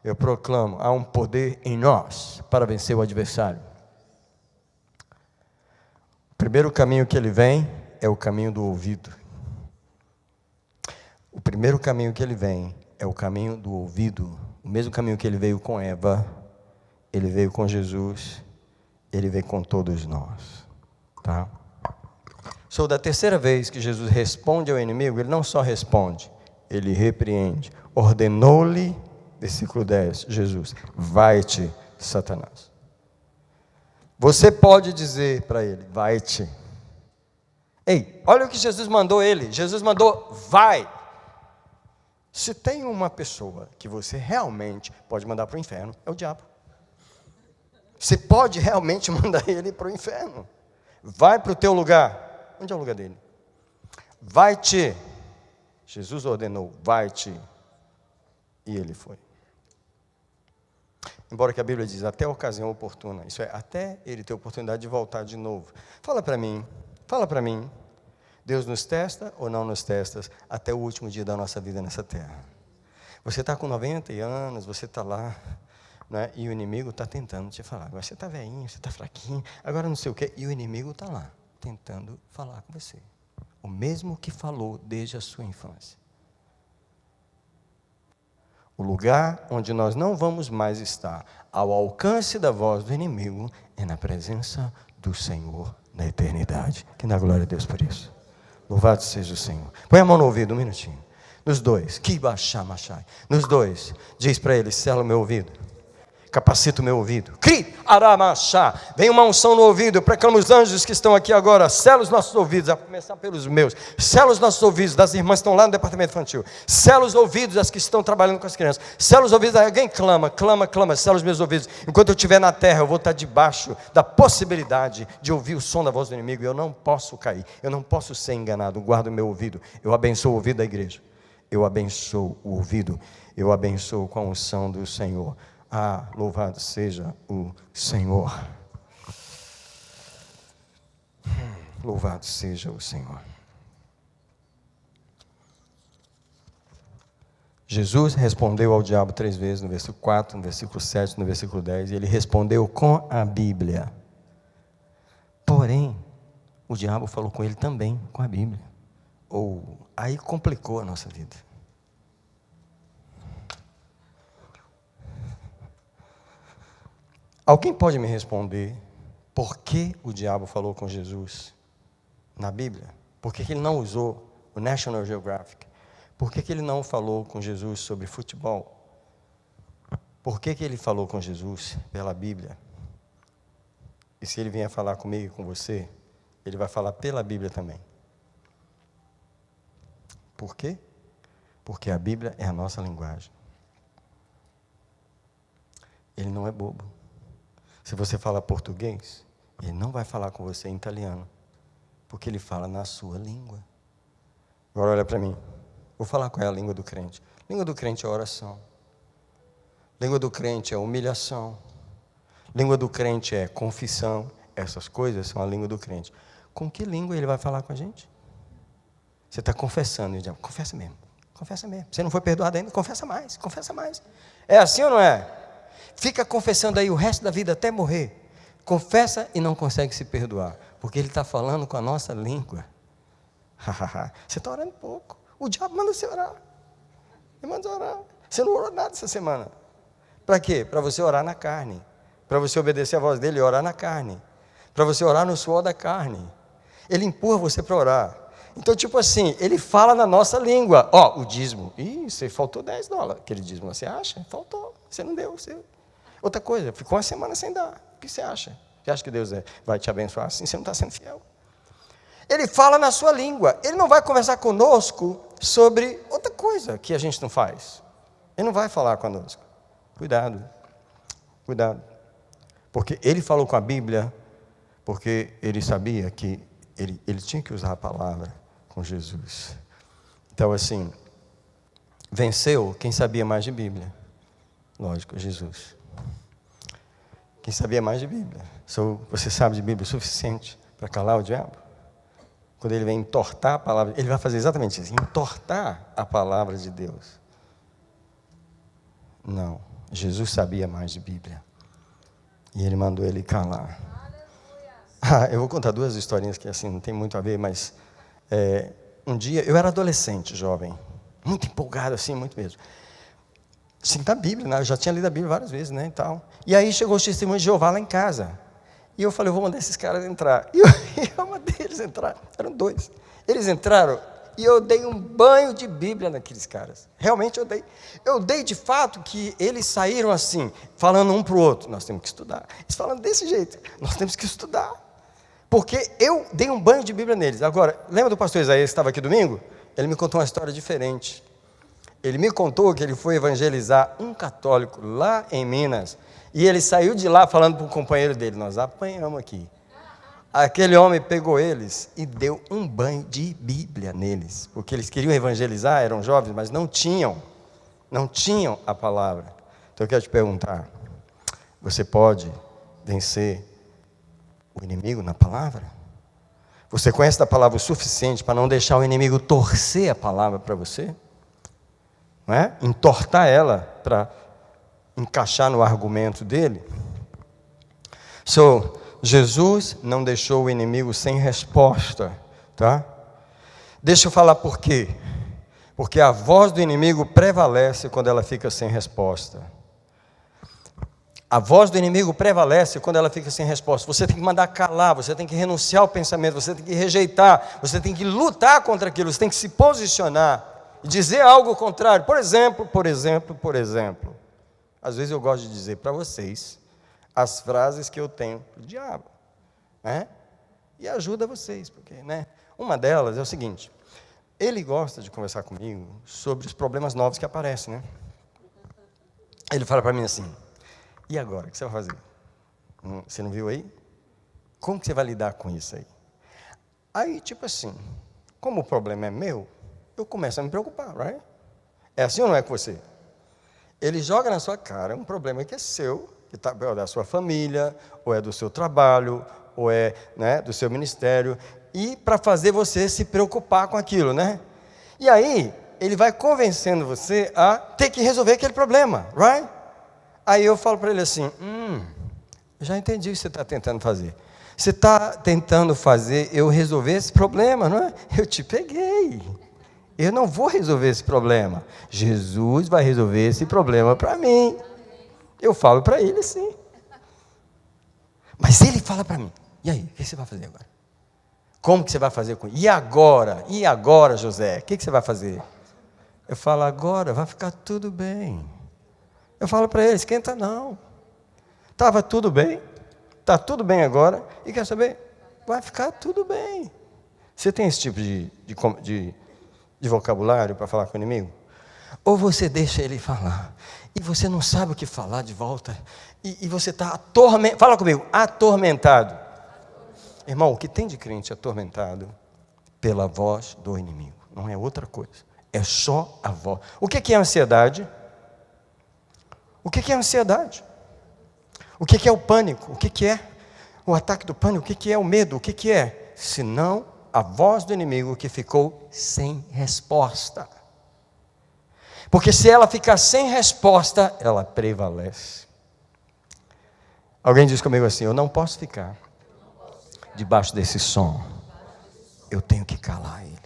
Eu proclamo: há um poder em nós para vencer o adversário. O primeiro caminho que ele vem é o caminho do ouvido. O primeiro caminho que ele vem é o caminho do ouvido. O mesmo caminho que ele veio com Eva, ele veio com Jesus, ele veio com todos nós. Tá? Da terceira vez que Jesus responde ao inimigo, ele não só responde, ele repreende. Ordenou-lhe, versículo 10, Jesus: vai-te, Satanás. Você pode dizer para ele: vai-te. Ei, olha o que Jesus mandou ele. Jesus mandou: vai. Se tem uma pessoa que você realmente pode mandar para o inferno, é o diabo. Você pode realmente mandar ele para o inferno. Vai para o teu lugar. Onde é o lugar dele? Vai-te. Jesus ordenou: vai-te. E ele foi. Embora que a Bíblia diz até a ocasião oportuna, isso é, até ele ter oportunidade de voltar de novo. Fala para mim, Deus nos testa ou não nos testa até o último dia da nossa vida nessa terra? Você está com 90 anos, você está lá, né? E o inimigo está tentando te falar. Agora você está velhinho, você está fraquinho, agora não sei o quê. E o inimigo está lá, tentando falar com você. O mesmo que falou desde a sua infância. O lugar onde nós não vamos mais estar ao alcance da voz do inimigo é na presença do Senhor na eternidade. Que na glória a Deus por isso. Louvado seja o Senhor. Põe a mão no ouvido um minutinho. Nos dois. Que baixar, machai. Nos dois. Diz para ele, sela o meu ouvido. Capacita o meu ouvido. Cri, aramachá. Vem uma unção no ouvido. Eu proclamo os anjos que estão aqui agora. Sela os nossos ouvidos, a começar pelos meus. Sela os nossos ouvidos das irmãs que estão lá no departamento infantil. Sela os ouvidos das que estão trabalhando com as crianças. Sela os ouvidos. Alguém clama, clama, clama. Sela os meus ouvidos. Enquanto eu estiver na terra, eu vou estar debaixo da possibilidade de ouvir o som da voz do inimigo. Eu não posso cair. Eu não posso ser enganado. Guardo o meu ouvido. Eu abençoo o ouvido da igreja. Eu abençoo o ouvido. Eu abençoo com a unção do Senhor. Ah, louvado seja o Senhor. Louvado seja o Senhor. Jesus respondeu ao diabo 3 vezes, no versículo 4, no versículo 7, no versículo 10, e ele respondeu com a Bíblia. Porém, o diabo falou com ele também com a Bíblia. Aí complicou a nossa vida. Alguém pode me responder por que o diabo falou com Jesus na Bíblia? Por que ele não usou o National Geographic? Por que ele não falou com Jesus sobre futebol? Por que ele falou com Jesus pela Bíblia? E se ele vier falar comigo e com você, ele vai falar pela Bíblia também. Por quê? Porque a Bíblia é a nossa linguagem. Ele não é bobo. Se você fala português, ele não vai falar com você em italiano, porque ele fala na sua língua. Agora olha para mim. Vou falar qual é a língua do crente. A língua do crente é oração. A língua do crente é humilhação. A língua do crente é confissão. Essas coisas são a língua do crente. Com que língua ele vai falar com a gente? Você está confessando, ele diz, confessa mesmo. Confessa mesmo. Você não foi perdoado ainda? Confessa mais, confessa mais. É assim ou não é? Fica confessando aí o resto da vida até morrer. Confessa e não consegue se perdoar, porque ele está falando com a nossa língua. Você está orando pouco. O diabo manda você orar. Ele manda você orar. Você não orou nada essa semana. Para quê? Para você orar na carne. Para você obedecer a voz dele e orar na carne. Para você orar no suor da carne. Ele empurra você para orar. Então, tipo assim, ele fala na nossa língua. O dízimo. Você faltou $10. Aquele dízimo, você acha? Faltou. Você não deu. Outra coisa, ficou uma semana sem dar. O que você acha? Você acha que Deus vai te abençoar assim? Você não está sendo fiel. Ele fala na sua língua. Ele não vai conversar conosco sobre outra coisa que a gente não faz. Ele não vai falar conosco. Cuidado. Cuidado. Porque ele falou com a Bíblia, porque ele sabia que ele tinha que usar a palavra com Jesus. Então, assim, venceu quem sabia mais de Bíblia. Lógico, Jesus. Quem sabia mais de Bíblia. Você sabe de Bíblia o suficiente para calar o diabo? Quando ele vem entortar a palavra, ele vai fazer exatamente isso, entortar a palavra de Deus. Não, Jesus sabia mais de Bíblia. E ele mandou ele calar. Eu vou contar 2 historinhas que assim não tem muito a ver, mas um dia, eu era adolescente, jovem, muito empolgado assim, muito mesmo. Sim, da Bíblia, né? Eu já tinha lido a Bíblia várias vezes, né, e tal. E aí chegou os testemunhos de Jeová lá em casa. E eu falei, eu vou mandar esses caras entrar. E eu mandei eles entrar. Eram 2. Eles entraram e eu dei um banho de Bíblia naqueles caras. Realmente eu dei. Eu dei de fato que eles saíram assim, falando um para o outro. Nós temos que estudar. Eles falando desse jeito. Nós temos que estudar. Porque eu dei um banho de Bíblia neles. Agora, lembra do pastor Isaías que estava aqui domingo? Ele me contou uma história diferente. Ele me contou que ele foi evangelizar um católico lá em Minas. E ele saiu de lá falando para o companheiro dele, nós apanhamos aqui. Aquele homem pegou eles e deu um banho de Bíblia neles. Porque eles queriam evangelizar, eram jovens, mas não tinham a palavra. Então eu quero te perguntar, você pode vencer o inimigo na palavra? Você conhece da palavra o suficiente para não deixar o inimigo torcer a palavra para você? Não é? Entortar ela para encaixar no argumento dele. Jesus não deixou o inimigo sem resposta, tá? Deixa eu falar por quê. Porque a voz do inimigo prevalece quando ela fica sem resposta. A voz do inimigo prevalece quando ela fica sem resposta. Você tem que mandar calar, você tem que renunciar ao pensamento, você tem que rejeitar, você tem que lutar contra aquilo, você tem que se posicionar e dizer algo contrário. Por exemplo, às vezes eu gosto de dizer para vocês as frases que eu tenho para o diabo, né? E ajuda vocês, porque, né? Uma delas é o seguinte: ele gosta de conversar comigo sobre os problemas novos que aparecem, né? Ele fala para mim assim: e agora, o que você vai fazer? Você não viu aí? Como que você vai lidar com isso aí? Aí, tipo assim, como o problema é meu, eu começo a me preocupar, right? É assim ou não é com você? Ele joga na sua cara um problema que é seu, que é da sua família, ou é do seu trabalho, ou é, né, do seu ministério, e para fazer você se preocupar com aquilo, né? E aí, ele vai convencendo você a ter que resolver aquele problema, right? Aí eu falo para ele assim: eu já entendi o que você está tentando fazer. Você está tentando fazer eu resolver esse problema, não é? Eu te peguei. Eu não vou resolver esse problema. Jesus vai resolver esse problema para mim. Eu falo para ele assim. Mas ele fala para mim: e aí, o que você vai fazer agora? Como que você vai fazer com isso? E agora? E agora, José? O que você vai fazer? Eu falo: agora vai ficar tudo bem. Eu falo para ele: esquenta não. Estava tudo bem. Está tudo bem agora. E quer saber? Vai ficar tudo bem. Você tem esse tipo de vocabulário para falar com o inimigo? Ou você deixa ele falar e você não sabe o que falar de volta, e você está atormentado. Fala comigo: atormentado. Irmão, o que tem de crente atormentado pela voz do inimigo? Não é outra coisa, é só a voz. O que é ansiedade? O que é ansiedade? O que é o pânico? O que é o ataque do pânico? O que é o medo? O que é? Senão a voz do inimigo que ficou sem resposta. Porque se ela ficar sem resposta, ela prevalece. Alguém diz comigo assim: eu não posso ficar debaixo desse som. Eu tenho que calar ele.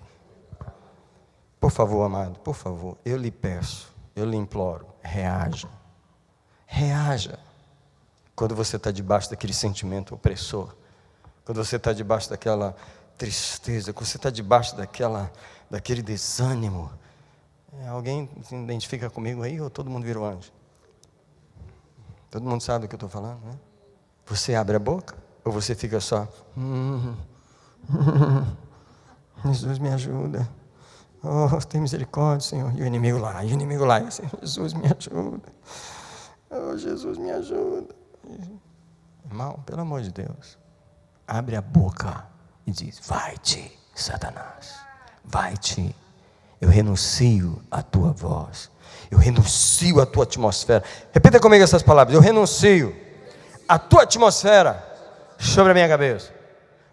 Por favor, amado, por favor, eu lhe peço, eu lhe imploro, reaja. Reaja. Quando você está debaixo daquele sentimento opressor, quando você está debaixo daquela tristeza, quando você está debaixo daquele desânimo. Alguém se identifica comigo aí, ou todo mundo virou anjo? Todo mundo sabe do que eu estou falando, né? Você abre a boca, ou você fica só Jesus me ajuda, oh, tem misericórdia, Senhor. E o inimigo lá, e assim, Jesus me ajuda, oh, Jesus me ajuda. Irmão, pelo amor de Deus, abre a boca e diz: vai-te, Satanás, vai-te. Eu renuncio à tua voz, eu renuncio à tua atmosfera. Repita comigo essas palavras: eu renuncio à tua atmosfera sobre a minha cabeça.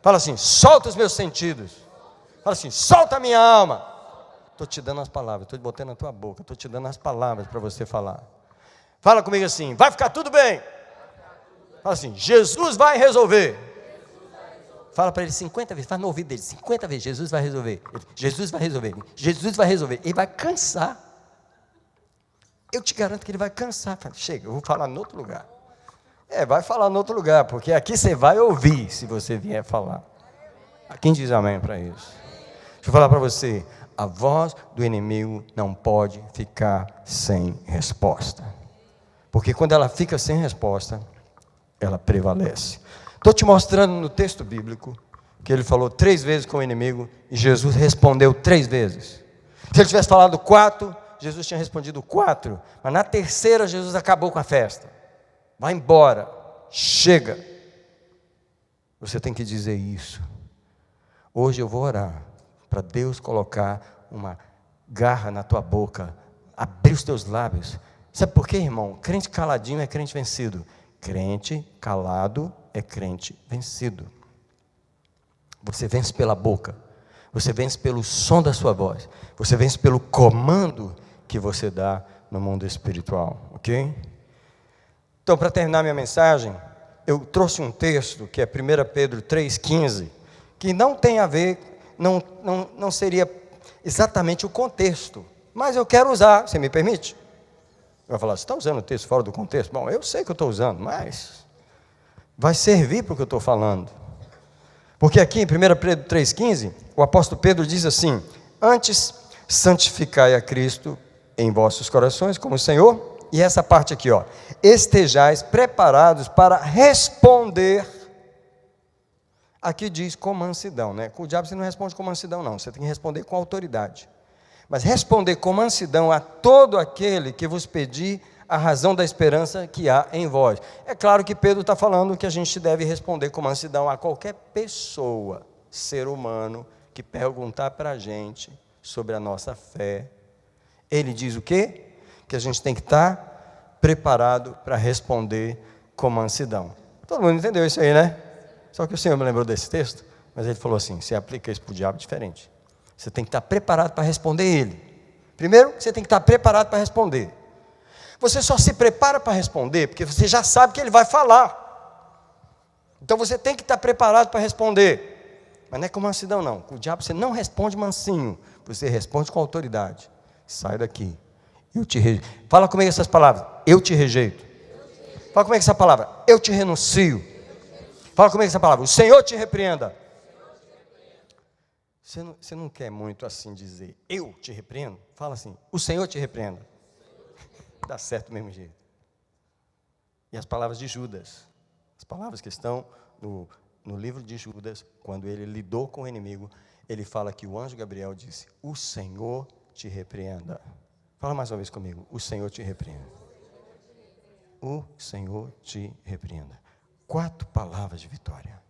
Fala assim: solta os meus sentidos. Fala assim: solta a minha alma. Estou te dando as palavras, estou botando na tua boca, estou te dando as palavras para você falar. Fala comigo assim: vai ficar tudo bem. Fala assim: Jesus vai resolver. Fala para ele 50 vezes, fala no ouvido dele 50 vezes: Jesus vai resolver, Jesus vai resolver, Jesus vai resolver. Ele vai cansar. Eu te garanto que ele vai cansar. Fala: chega, eu vou falar em outro lugar. Vai falar em outro lugar, porque aqui você vai ouvir se você vier falar. Quem diz amém para isso? Deixa eu falar para você: a voz do inimigo não pode ficar sem resposta. Porque quando ela fica sem resposta, ela prevalece. Estou te mostrando no texto bíblico que ele falou 3 vezes com o inimigo e Jesus respondeu 3 vezes. Se ele tivesse falado 4, Jesus tinha respondido 4, mas na terceira Jesus acabou com a festa. Vai embora, chega. Você tem que dizer isso. Hoje eu vou orar para Deus colocar uma garra na tua boca, abrir os teus lábios. Sabe por quê, irmão? Crente caladinho é crente vencido. Crente calado é crente vencido. Você vence pela boca, você vence pelo som da sua voz, você vence pelo comando que você dá no mundo espiritual, ok? Então, para terminar minha mensagem, eu trouxe um texto que é 1 Pedro 3,15, que não tem a ver, não seria exatamente o contexto, mas eu quero usar, você me permite? Vai falar, você está usando o texto fora do contexto? Bom, eu sei que eu estou usando, mas vai servir para o que eu estou falando. Porque aqui em 1 Pedro 3,15, o apóstolo Pedro diz assim: antes santificai a Cristo em vossos corações como Senhor, e essa parte aqui, ó, estejais preparados para responder. Aqui diz com mansidão, né? Com o diabo você não responde com mansidão, não, você tem que responder com autoridade. Mas responder com mansidão a todo aquele que vos pedir a razão da esperança que há em vós. É claro que Pedro está falando que a gente deve responder com mansidão a qualquer pessoa, ser humano, que perguntar para a gente sobre a nossa fé. Ele diz o quê? Que a gente tem que estar preparado para responder com mansidão. Todo mundo entendeu isso aí, né? Só que o Senhor me lembrou desse texto, mas ele falou assim, você aplica isso para o diabo diferente. Você tem que estar preparado para responder ele. Primeiro, você tem que estar preparado para responder. Você só se prepara para responder porque você já sabe que ele vai falar. Então você tem que estar preparado para responder. Mas não é com mansidão não. Com o diabo você não responde mansinho. Você responde com autoridade. Sai daqui. Eu te rejeito. Fala comigo essas palavras. Eu te rejeito. Fala comigo essa palavra. Eu te renuncio. Fala comigo essa palavra. O Senhor te repreenda. Você não quer muito assim dizer, eu te repreendo? Fala assim, o Senhor te repreenda. Dá certo do mesmo jeito. E as palavras de Judas, as palavras que estão no livro de Judas, quando ele lidou com o inimigo, ele fala que o anjo Gabriel disse, o Senhor te repreenda. Fala mais uma vez comigo, o Senhor te repreenda. O Senhor te repreenda. 4 palavras de vitória.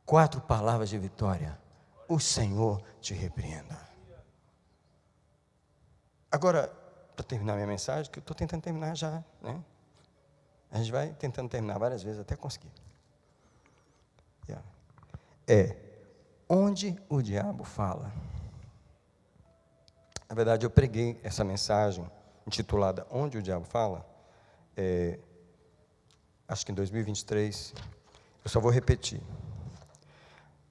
4 palavras de vitória. O Senhor te repreenda. Agora, para terminar minha mensagem, que eu estou tentando terminar já, né? A gente vai tentando terminar várias vezes até conseguir. Onde o diabo fala. Na verdade, eu preguei essa mensagem intitulada Onde o Diabo Fala, acho que em 2023, eu só vou repetir.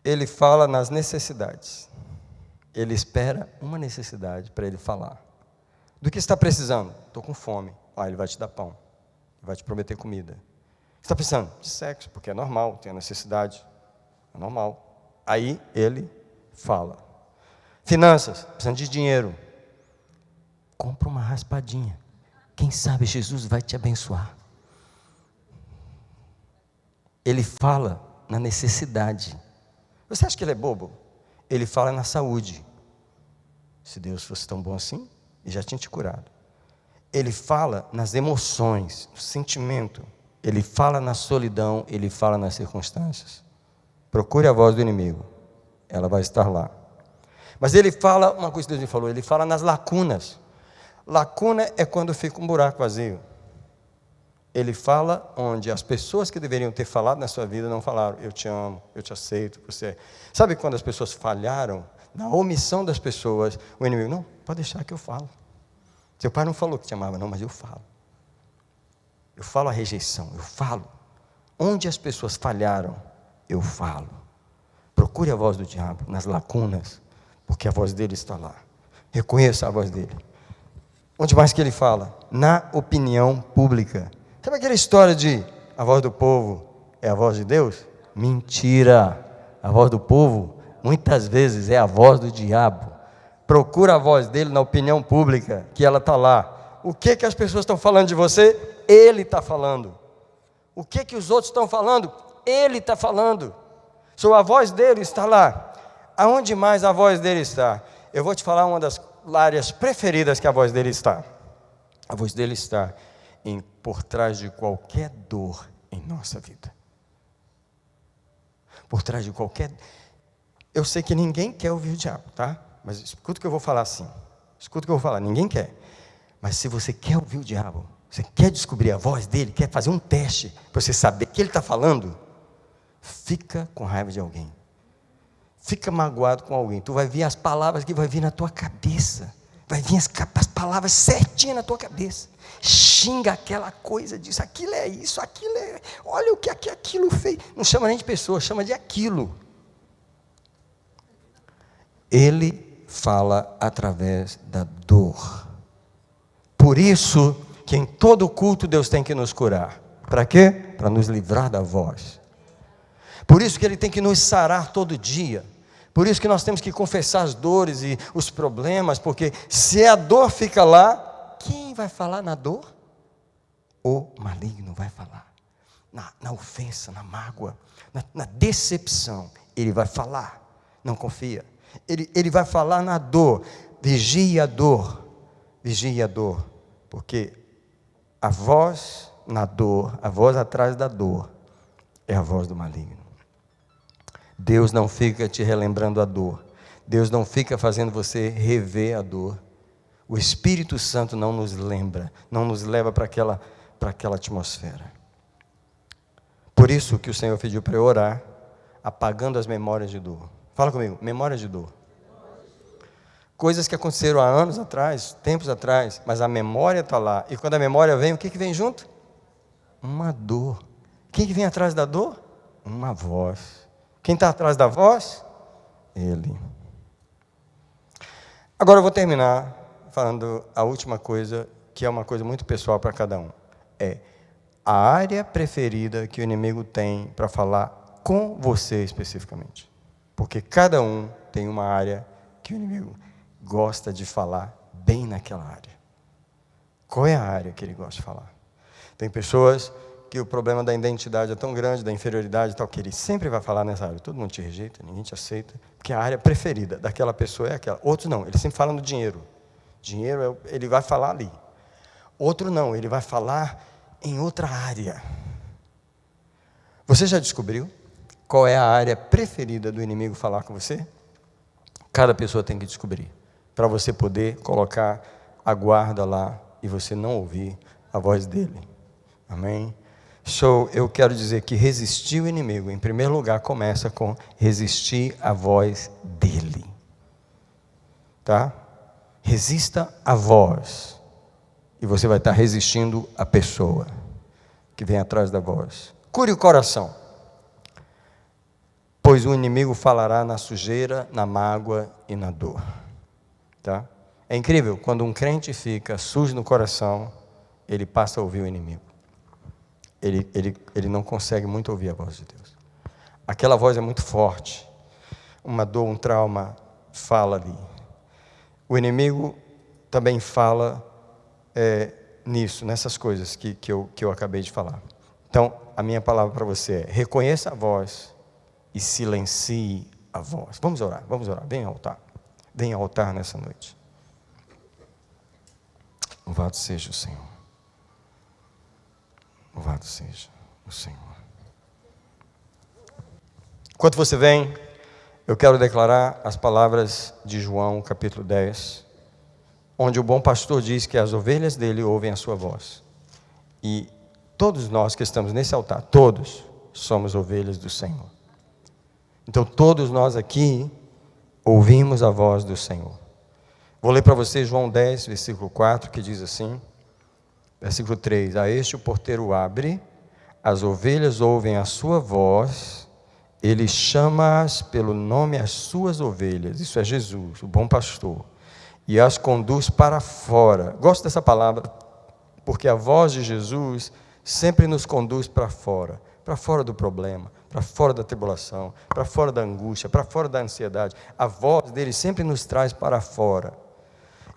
Ele fala nas necessidades. Ele espera uma necessidade para ele falar. Do que está precisando? Estou com fome. Ele vai te dar pão. Ele vai te prometer comida. Está precisando? De sexo, porque é normal, tem a necessidade. É normal. Aí ele fala. Finanças, precisando de dinheiro. Compra uma raspadinha. Quem sabe Jesus vai te abençoar. Ele fala na necessidade. Você acha que ele é bobo? Ele fala na saúde. Se Deus fosse tão bom assim, ele já tinha te curado. Ele fala nas emoções, no sentimento. Ele fala na solidão, ele fala nas circunstâncias. Procure a voz do inimigo. Ela vai estar lá. Mas ele fala, uma coisa que Deus me falou, ele fala nas lacunas. Lacuna é quando fica um buraco vazio. Ele fala onde as pessoas que deveriam ter falado na sua vida não falaram. Eu te amo, eu te aceito, você. Sabe quando as pessoas falharam? Na omissão das pessoas, o inimigo, não, pode deixar que eu falo. Seu pai não falou que te amava, não, mas eu falo. Eu falo a rejeição, eu falo. Onde as pessoas falharam, eu falo. Procure a voz do diabo nas lacunas, porque a voz dele está lá. Reconheça a voz dele. Onde mais que ele fala? Na opinião pública. Sabe aquela história de a voz do povo é a voz de Deus? Mentira! A voz do povo, muitas vezes, é a voz do diabo. Procura a voz dele na opinião pública, que ela está lá. O que as pessoas estão falando de você? Ele está falando. O que os outros estão falando? Ele está falando. A voz dele está lá. Aonde mais a voz dele está? Eu vou te falar uma das áreas preferidas que a voz dele está. A voz dele está por trás de qualquer dor em nossa vida. Por trás de qualquer... Eu sei que ninguém quer ouvir o diabo, tá? Mas escuta o que eu vou falar assim. Escuta o que eu vou falar, ninguém quer. Mas se você quer ouvir o diabo, você quer descobrir a voz dele, quer fazer um teste, para você saber o que ele está falando, fica com raiva de alguém. Fica magoado com alguém. Tu vai ver as palavras que vai vir na tua cabeça. Vai vir as palavras certinhas na tua cabeça. Xinga aquela coisa, diz, aquilo é isso, aquilo é... Olha o que aquilo fez. Não chama nem de pessoa, chama de aquilo. Ele fala através da dor. Por isso que em todo culto Deus tem que nos curar. Para quê? Para nos livrar da voz. Por isso que Ele tem que nos sarar todo dia. Por isso que nós temos que confessar as dores e os problemas, porque se a dor fica lá, quem vai falar na dor? O maligno vai falar. Na ofensa, na mágoa, na decepção, ele vai falar. Não confia. Ele vai falar na dor. Vigie a dor. Vigie a dor. Porque a voz na dor, a voz atrás da dor, é a voz do maligno. Deus não fica te relembrando a dor. Deus não fica fazendo você rever a dor. O Espírito Santo não nos lembra, não nos leva para aquela atmosfera. Por isso que o Senhor pediu para eu orar, apagando as memórias de dor. Fala comigo, memórias de dor. Coisas que aconteceram há anos atrás, tempos atrás, mas a memória está lá. E quando a memória vem, o que vem junto? Uma dor. Quem que vem atrás da dor? Uma voz. Quem está atrás da voz? Ele. Agora eu vou terminar falando a última coisa, que é uma coisa muito pessoal para cada um. É a área preferida que o inimigo tem para falar com você especificamente. Porque cada um tem uma área que o inimigo gosta de falar bem naquela área. Qual é a área que ele gosta de falar? Tem pessoas que o problema da identidade é tão grande, da inferioridade e tal, que ele sempre vai falar nessa área. Todo mundo te rejeita, ninguém te aceita, porque a área preferida daquela pessoa é aquela. Outros não, ele sempre fala no dinheiro. Dinheiro, ele vai falar ali. Outro não, ele vai falar em outra área. Você já descobriu qual é a área preferida do inimigo falar com você? Cada pessoa tem que descobrir, para você poder colocar a guarda lá e você não ouvir a voz dele. Amém? Eu quero dizer que resistir o inimigo, em primeiro lugar, começa com resistir à voz dele. Tá? Resista à voz. E você vai estar resistindo à pessoa que vem atrás da voz. Cure o coração. Pois o inimigo falará na sujeira, na mágoa e na dor. Tá? É incrível, quando um crente fica sujo no coração, ele passa a ouvir o inimigo. Ele não consegue muito ouvir a voz de Deus. Aquela voz é muito forte. Uma dor, um trauma fala ali. O inimigo também fala nisso, nessas coisas que eu acabei de falar. Então, a minha palavra para você é: reconheça a voz e silencie a voz. Vamos orar. Vem ao altar. Vem ao altar nessa noite. Louvado seja o Senhor. Louvado seja o Senhor. Enquanto você vem, eu quero declarar as palavras de João, capítulo 10, onde o bom pastor diz que as ovelhas dele ouvem a sua voz. E todos nós que estamos nesse altar, todos somos ovelhas do Senhor. Então todos nós aqui ouvimos a voz do Senhor. Vou ler para você João 10, versículo 4, que diz assim, versículo 3, a este o porteiro abre, as ovelhas ouvem a sua voz, ele chama-as pelo nome as suas ovelhas, isso é Jesus, o bom pastor, e as conduz para fora. Gosto dessa palavra, porque a voz de Jesus sempre nos conduz para fora do problema, para fora da tribulação, para fora da angústia, para fora da ansiedade. A voz dele sempre nos traz para fora.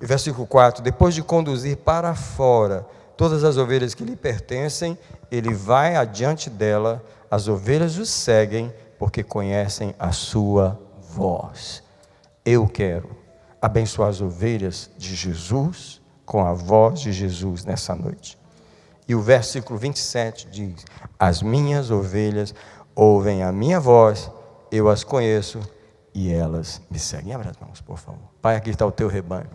E versículo 4, depois de conduzir para fora todas as ovelhas que lhe pertencem, ele vai adiante dela, as ovelhas o seguem, porque conhecem a sua voz. Eu quero abençoar as ovelhas de Jesus com a voz de Jesus nessa noite. E o versículo 27 diz, as minhas ovelhas ouvem a minha voz, eu as conheço e elas me seguem. Abra as mãos, por favor. Pai, aqui está o teu rebanho.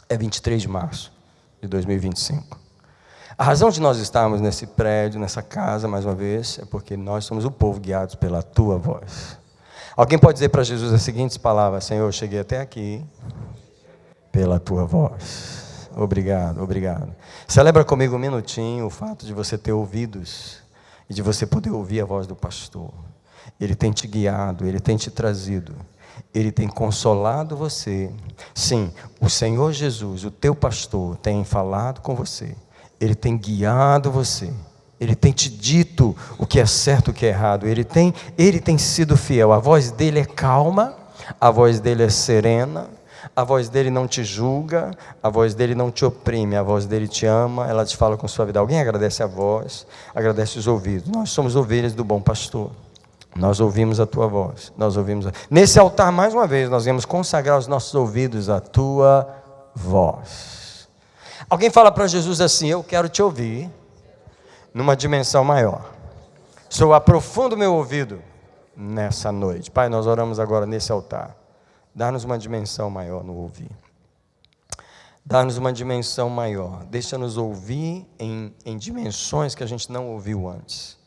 É 23 de março de 2025. A razão de nós estarmos nesse prédio, nessa casa, mais uma vez, é porque nós somos o povo guiados pela tua voz. Alguém pode dizer para Jesus as seguintes palavras: Senhor, eu cheguei até aqui pela tua voz. Obrigado, obrigado. Celebra comigo um minutinho o fato de você ter ouvidos e de você poder ouvir a voz do pastor. Ele tem te guiado, ele tem te trazido, ele tem consolado você. Sim, o Senhor Jesus, o teu pastor, tem falado com você, ele tem guiado você, ele tem te dito o que é certo e o que é errado, ele tem sido fiel. A voz dele é calma, a voz dele é serena, a voz dele não te julga, a voz dele não te oprime, a voz dele te ama, ela te fala com suavidade. Alguém agradece a voz, agradece os ouvidos. Nós somos ovelhas do bom pastor, nós ouvimos a tua voz, nesse altar mais uma vez, nós vamos consagrar os nossos ouvidos à tua voz. Alguém fala para Jesus assim: eu quero te ouvir numa dimensão maior. Senhor, aprofunda o meu ouvido nessa noite. Pai, nós oramos agora nesse altar. Dá-nos uma dimensão maior no ouvir. Dá-nos uma dimensão maior. Deixa-nos ouvir em dimensões que a gente não ouviu antes.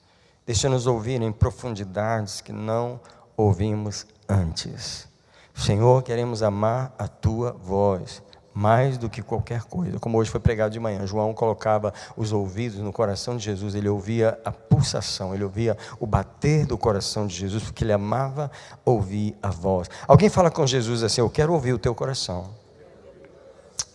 Deixa-nos ouvir em profundidades que não ouvimos antes. Senhor, queremos amar a tua voz mais do que qualquer coisa. Como hoje foi pregado de manhã, João colocava os ouvidos no coração de Jesus, ele ouvia a pulsação, ele ouvia o bater do coração de Jesus, porque ele amava ouvir a voz. Alguém fala com Jesus assim: eu quero ouvir o teu coração.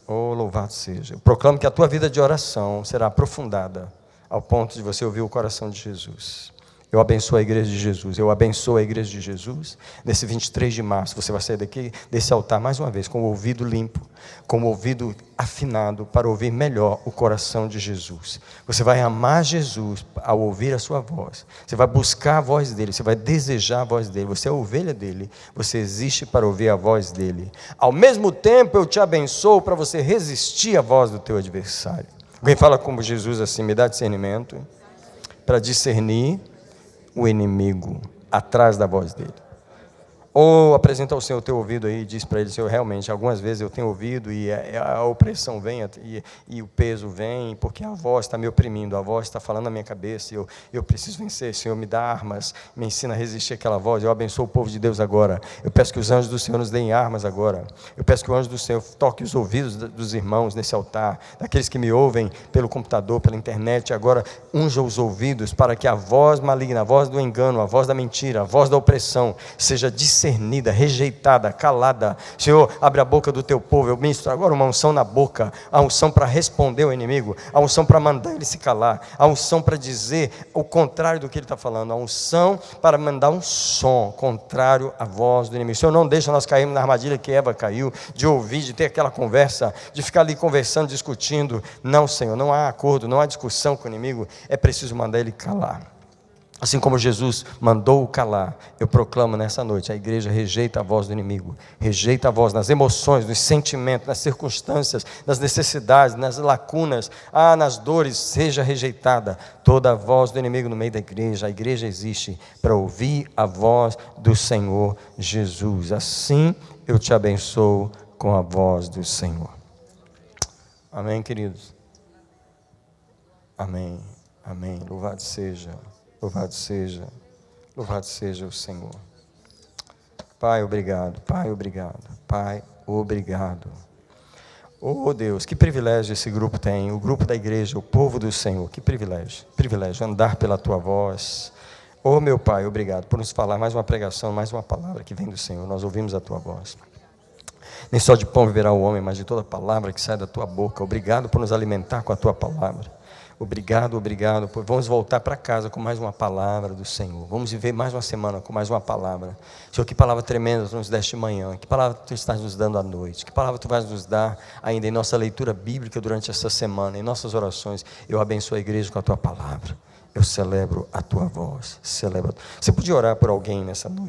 Oh, louvado seja. Eu proclamo que a tua vida de oração será aprofundada ao ponto de você ouvir o coração de Jesus. Eu abençoo a igreja de Jesus, eu abençoo a igreja de Jesus. Nesse 23 de março, você vai sair daqui, desse altar, mais uma vez, com o ouvido limpo, com o ouvido afinado, para ouvir melhor o coração de Jesus. Você vai amar Jesus ao ouvir a sua voz, você vai buscar a voz dele, você vai desejar a voz dele, você é a ovelha dele, você existe para ouvir a voz dele. Ao mesmo tempo, eu te abençoo para você resistir à voz do teu adversário. Alguém fala como Jesus assim: me dá discernimento para discernir o inimigo atrás da voz dele. Ou apresenta ao Senhor o teu ouvido aí e diz para ele: Senhor, realmente, algumas vezes eu tenho ouvido e a opressão vem e o peso vem, porque a voz está me oprimindo, a voz está falando na minha cabeça, e eu preciso vencer. Senhor, me dá armas, me ensina a resistir àquela voz. Eu abençoo o povo de Deus agora. Eu peço que os anjos do Senhor nos deem armas agora. Eu peço que o anjo do Senhor toque os ouvidos dos irmãos nesse altar, daqueles que me ouvem pelo computador, pela internet. Agora unja os ouvidos para que a voz maligna, a voz do engano, a voz da mentira, a voz da opressão seja discernida, rejeitada, calada. Senhor, abre a boca do teu povo. Eu ministro agora uma unção na boca, a unção para responder ao inimigo, a unção para mandar ele se calar, a unção para dizer o contrário do que ele está falando, a unção para mandar um som contrário à voz do inimigo. Senhor, não deixa nós cairmos na armadilha que Eva caiu, de ouvir, de ter aquela conversa, de ficar ali conversando, discutindo. Não, Senhor, não há acordo, não há discussão com o inimigo, é preciso mandar ele calar. Assim como Jesus mandou-o calar, eu proclamo nessa noite: a igreja rejeita a voz do inimigo, rejeita a voz nas emoções, nos sentimentos, nas circunstâncias, nas necessidades, nas lacunas, nas dores. Seja rejeitada toda a voz do inimigo no meio da igreja. A igreja existe para ouvir a voz do Senhor Jesus. Assim eu te abençoo com a voz do Senhor. Amém, queridos? Amém, amém. Louvado seja. Louvado seja o Senhor. Pai, obrigado, Pai, obrigado, Pai, obrigado. Oh Deus, que privilégio esse grupo tem, o grupo da igreja, o povo do Senhor, que privilégio andar pela tua voz. Oh meu Pai, obrigado por nos falar mais uma pregação, mais uma palavra que vem do Senhor. Nós ouvimos a tua voz. Nem só de pão viverá o homem, mas de toda palavra que sai da tua boca. Obrigado por nos alimentar com a tua palavra. Obrigado. Vamos voltar para casa com mais uma palavra do Senhor. Vamos viver mais uma semana com mais uma palavra. Senhor, que palavra tremenda Tu nos deste de manhã. Que palavra Tu estás nos dando à noite. Que palavra Tu vais nos dar ainda em nossa leitura bíblica durante essa semana, em nossas orações. Eu abençoo a igreja com a Tua palavra. Eu celebro a Tua voz. Você podia orar por alguém nessa noite?